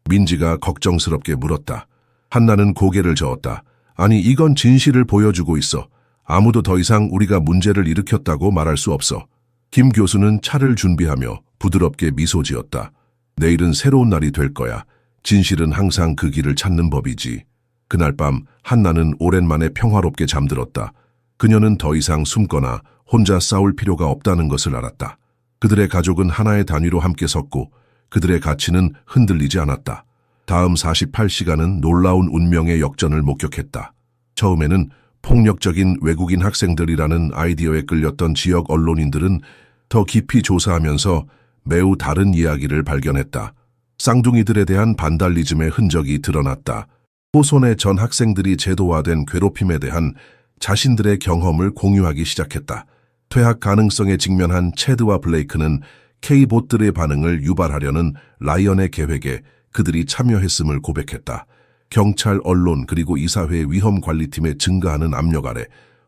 민지가 걱정스럽게 물었다. 한나는 고개를 저었다. 아니, 이건 진실을 보여주고 있어. 아무도 더 이상 우리가 문제를 일으켰다고 말할 수 없어. 김 교수는 차를 준비하며 부드럽게 미소 지었다. 내일은 새로운 날이 될 거야. 진실은 항상 그 길을 찾는 법이지. 그날 밤 한나는 오랜만에 평화롭게 잠들었다. 그녀는 더 이상 숨거나 혼자 싸울 필요가 없다는 것을 알았다. 그들의 가족은 하나의 단위로 함께 섰고 그들의 가치는 흔들리지 않았다. 다음 48시간은 놀라운 운명의 역전을 목격했다. 처음에는 폭력적인 외국인 학생들이라는 아이디어에 끌렸던 지역 언론인들은 더 깊이 조사하면서 매우 다른 이야기를 발견했다. 쌍둥이들에 대한 반달리즘의 흔적이 드러났다. 호손의 전 학생들이 제도화된 괴롭힘에 대한 자신들의 경험을 공유하기 시작했다. 퇴학 가능성에 직면한 체드와 블레이크는 K봇들의 반응을 유발하려는 라이언의 계획에 그들이 참여했음을 고백했다. 경찰, 언론 그리고 이사회 위험관리팀의 증가하는 압력 아래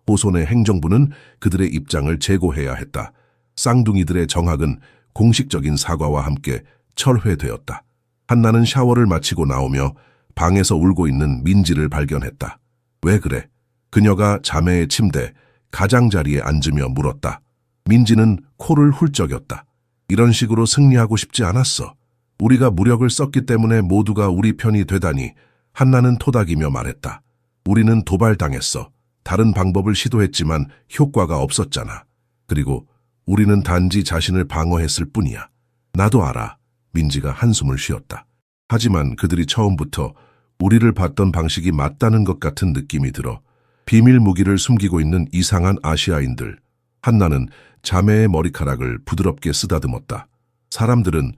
호손의 행정부는 그들의 입장을 재고해야 했다. 쌍둥이들의 정학은 공식적인 사과와 함께 철회되었다. 한나는 샤워를 마치고 나오며 방에서 울고 있는 민지를 발견했다. 왜 그래? 그녀가 자매의 침대, 가장자리에 앉으며 물었다. 민지는 코를 훌쩍였다. 이런 식으로 승리하고 싶지 않았어. 우리가 무력을 썼기 때문에 모두가 우리 편이 되다니. 한나는 토닥이며 말했다. 우리는 도발당했어. 다른 방법을 시도했지만 효과가 없었잖아. 그리고 우리는 단지 자신을 방어했을 뿐이야. 나도 알아. 민지가 한숨을 쉬었다. 하지만 그들이 처음부터 우리를 봤던 방식이 맞다는 것 같은 느낌이 들어. 비밀 무기를 숨기고 있는 이상한 아시아인들. 한나는 자매의 머리카락을 부드럽게 쓰다듬었다. 사람들은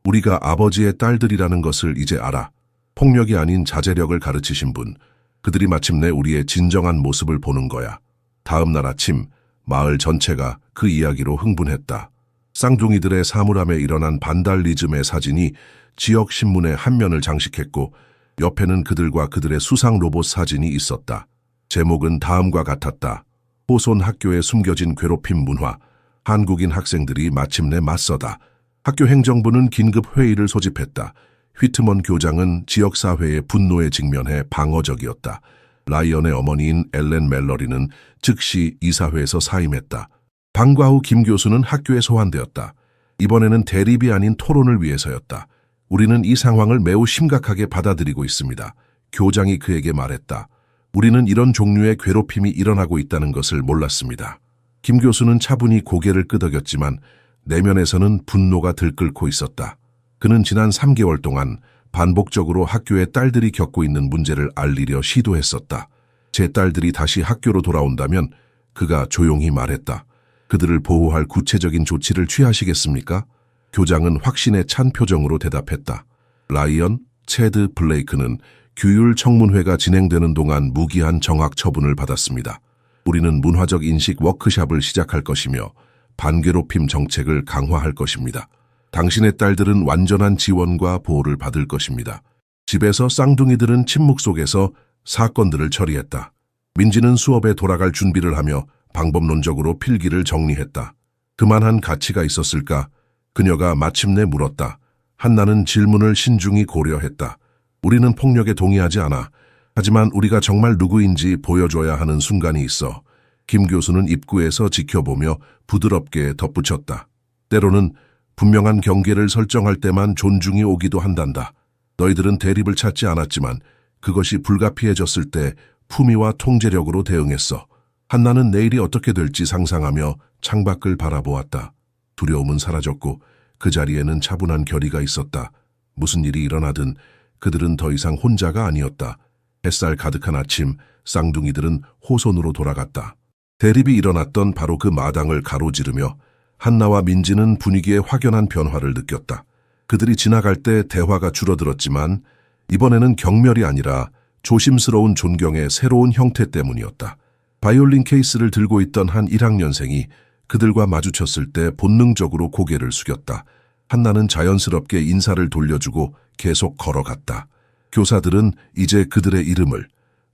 우리가 아버지의 딸들이라는 것을 이제 알아. 폭력이 아닌 자제력을 가르치신 분. 그들이 마침내 우리의 진정한 모습을 보는 거야. 다음 날 아침 마을 전체가 그 이야기로 흥분했다. 쌍둥이들의 사물함에 일어난 반달리즘의 사진이 지역 신문의 한 면을 장식했고 옆에는 그들과 그들의 수상 로봇 사진이 있었다. 제목은 다음과 같았다. 호손 학교에 숨겨진 괴롭힘 문화. 한국인 학생들이 마침내 맞서다. 학교 행정부는 긴급 회의를 소집했다. 휘트먼 교장은 지역사회의 분노에 직면해 방어적이었다. 라이언의 어머니인 엘렌 멜러리는 즉시 이사회에서 사임했다. 방과 후 김 교수는 학교에 소환되었다. 이번에는 대립이 아닌 토론을 위해서였다. 우리는 이 상황을 매우 심각하게 받아들이고 있습니다. 교장이 그에게 말했다. 우리는 이런 종류의 괴롭힘이 일어나고 있다는 것을 몰랐습니다. 김 교수는 차분히 고개를 끄덕였지만 내면에서는 분노가 들끓고 있었다. 그는 지난 3개월 동안 반복적으로 학교의 딸들이 겪고 있는 문제를 알리려 시도했었다. 제 딸들이 다시 학교로 돌아온다면 그가 조용히 말했다. 그들을 보호할 구체적인 조치를 취하시겠습니까? 교장은 확신에 찬 표정으로 대답했다. 라이언, 체드, 블레이크는 규율 청문회가 진행되는 동안 무기한 정학 처분을 받았습니다. 우리는 문화적 인식 워크숍을 시작할 것이며 반괴롭힘 정책을 강화할 것입니다. 당신의 딸들은 완전한 지원과 보호를 받을 것입니다. 집에서 쌍둥이들은 침묵 속에서 사건들을 처리했다. 민지는 수업에 돌아갈 준비를 하며 방법론적으로 필기를 정리했다. 그만한 가치가 있었을까? 그녀가 마침내 물었다. 한나는 질문을 신중히 고려했다. 우리는 폭력에 동의하지 않아. 하지만 우리가 정말 누구인지 보여줘야 하는 순간이 있어. 김 교수는 입구에서 지켜보며 부드럽게 덧붙였다. 때로는 분명한 경계를 설정할 때만 존중이 오기도 한단다. 너희들은 대립을 찾지 않았지만 그것이 불가피해졌을 때 품위와 통제력으로 대응했어. 한나는 내일이 어떻게 될지 상상하며 창밖을 바라보았다. 두려움은 사라졌고 그 자리에는 차분한 결의가 있었다. 무슨 일이 일어나든 그들은 더 이상 혼자가 아니었다. 햇살 가득한 아침, 쌍둥이들은 호손으로 돌아갔다. 대립이 일어났던 바로 그 마당을 가로지르며 한나와 민지는 분위기에 확연한 변화를 느꼈다. 그들이 지나갈 때 대화가 줄어들었지만 이번에는 경멸이 아니라 조심스러운 존경의 새로운 형태 때문이었다. 바이올린 케이스를 들고 있던 한 1학년생이 그들과 마주쳤을 때 본능적으로 고개를 숙였다. 한나는 자연스럽게 인사를 돌려주고 계속 걸어갔다. 교사들은 이제 그들의 이름을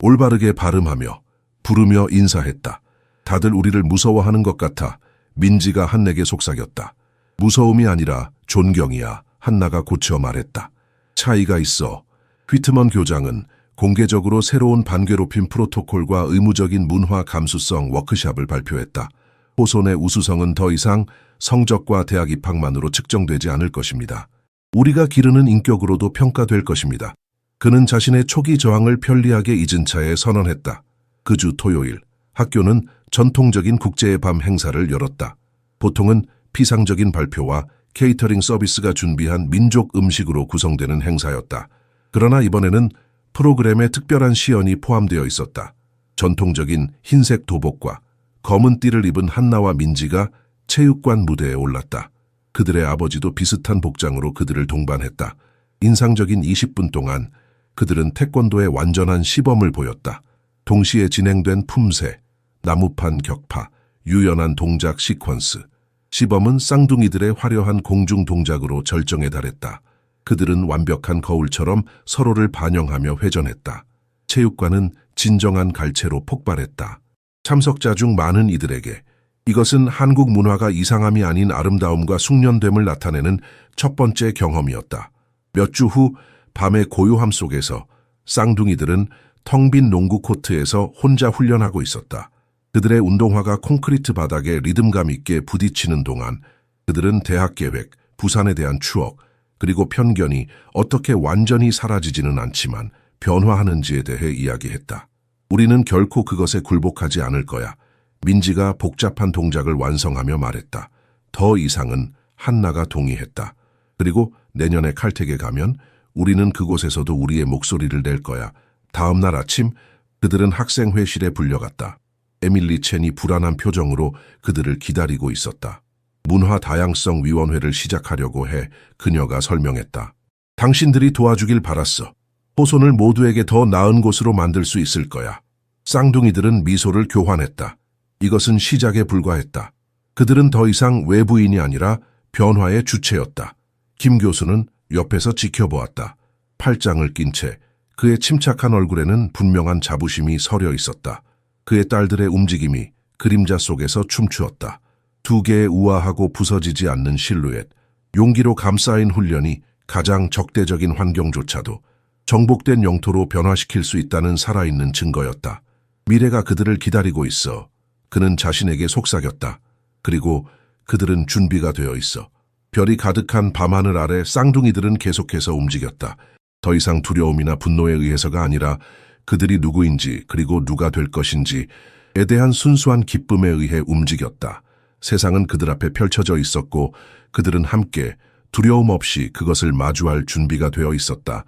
올바르게 발음하며 부르며 인사했다. 다들 우리를 무서워하는 것 같아 민지가 한나에게 속삭였다. 무서움이 아니라 존경이야. 한나가 고쳐 말했다. 차이가 있어. 휘트먼 교장은 공개적으로 새로운 반괴롭힘 프로토콜과 의무적인 문화 감수성 워크숍을 발표했다. 호손의 우수성은 더 이상 성적과 대학 입학만으로 측정되지 않을 것입니다. 우리가 기르는 인격으로도 평가될 것입니다. 그는 자신의 초기 저항을 편리하게 잊은 차에 선언했다. 그 주 토요일, 학교는 전통적인 국제의 밤 행사를 열었다. 보통은 피상적인 발표와 케이터링 서비스가 준비한 민족 음식으로 구성되는 행사였다. 그러나 이번에는 프로그램에 특별한 시연이 포함되어 있었다. 전통적인 흰색 도복과 검은 띠를 입은 한나와 민지가 체육관 무대에 올랐다. 그들의 아버지도 비슷한 복장으로 그들을 동반했다. 인상적인 20분 동안 그들은 태권도의 완전한 시범을 보였다. 동시에 진행된 품새, 나무판 격파, 유연한 동작 시퀀스. 시범은 쌍둥이들의 화려한 공중 동작으로 절정에 달했다. 그들은 완벽한 거울처럼 서로를 반영하며 회전했다. 체육관은 진정한 갈채로 폭발했다. 참석자 중 많은 이들에게 이것은 한국 문화가 이상함이 아닌 아름다움과 숙련됨을 나타내는 첫 번째 경험이었다. 몇 주 후 밤의 고요함 속에서 쌍둥이들은 텅 빈 농구 코트에서 혼자 훈련하고 있었다. 그들의 운동화가 콘크리트 바닥에 리듬감 있게 부딪히는 동안 그들은 대학 계획, 부산에 대한 추억, 그리고 편견이 어떻게 완전히 사라지지는 않지만 변화하는지에 대해 이야기했다. 우리는 결코 그것에 굴복하지 않을 거야. 민지가 복잡한 동작을 완성하며 말했다. 더 이상은 한나가 동의했다. 그리고 내년에 칼텍에 가면 우리는 그곳에서도 우리의 목소리를 낼 거야. 다음 날 아침 그들은 학생회실에 불려갔다. 에밀리 첸이 불안한 표정으로 그들을 기다리고 있었다. 문화 다양성 위원회를 시작하려고 해 그녀가 설명했다. 당신들이 도와주길 바랐어. 호손을 모두에게 더 나은 곳으로 만들 수 있을 거야. 쌍둥이들은 미소를 교환했다. 이것은 시작에 불과했다. 그들은 더 이상 외부인이 아니라 변화의 주체였다. 김 교수는 옆에서 지켜보았다. 팔짱을 낀 채 그의 침착한 얼굴에는 분명한 자부심이 서려 있었다. 그의 딸들의 움직임이 그림자 속에서 춤추었다. 두 개의 우아하고 부서지지 않는 실루엣, 용기로 감싸인 훈련이 가장 적대적인 환경조차도 정복된 영토로 변화시킬 수 있다는 살아있는 증거였다. 미래가 그들을 기다리고 있어. 그는 자신에게 속삭였다. 그리고 그들은 준비가 되어 있어. 별이 가득한 밤하늘 아래 쌍둥이들은 계속해서 움직였다. 더 이상 두려움이나 분노에 의해서가 아니라 그들이 누구인지 그리고 누가 될 것인지에 대한 순수한 기쁨에 의해 움직였다. 세상은 그들 앞에 펼쳐져 있었고 그들은 함께 두려움 없이 그것을 마주할 준비가 되어 있었다.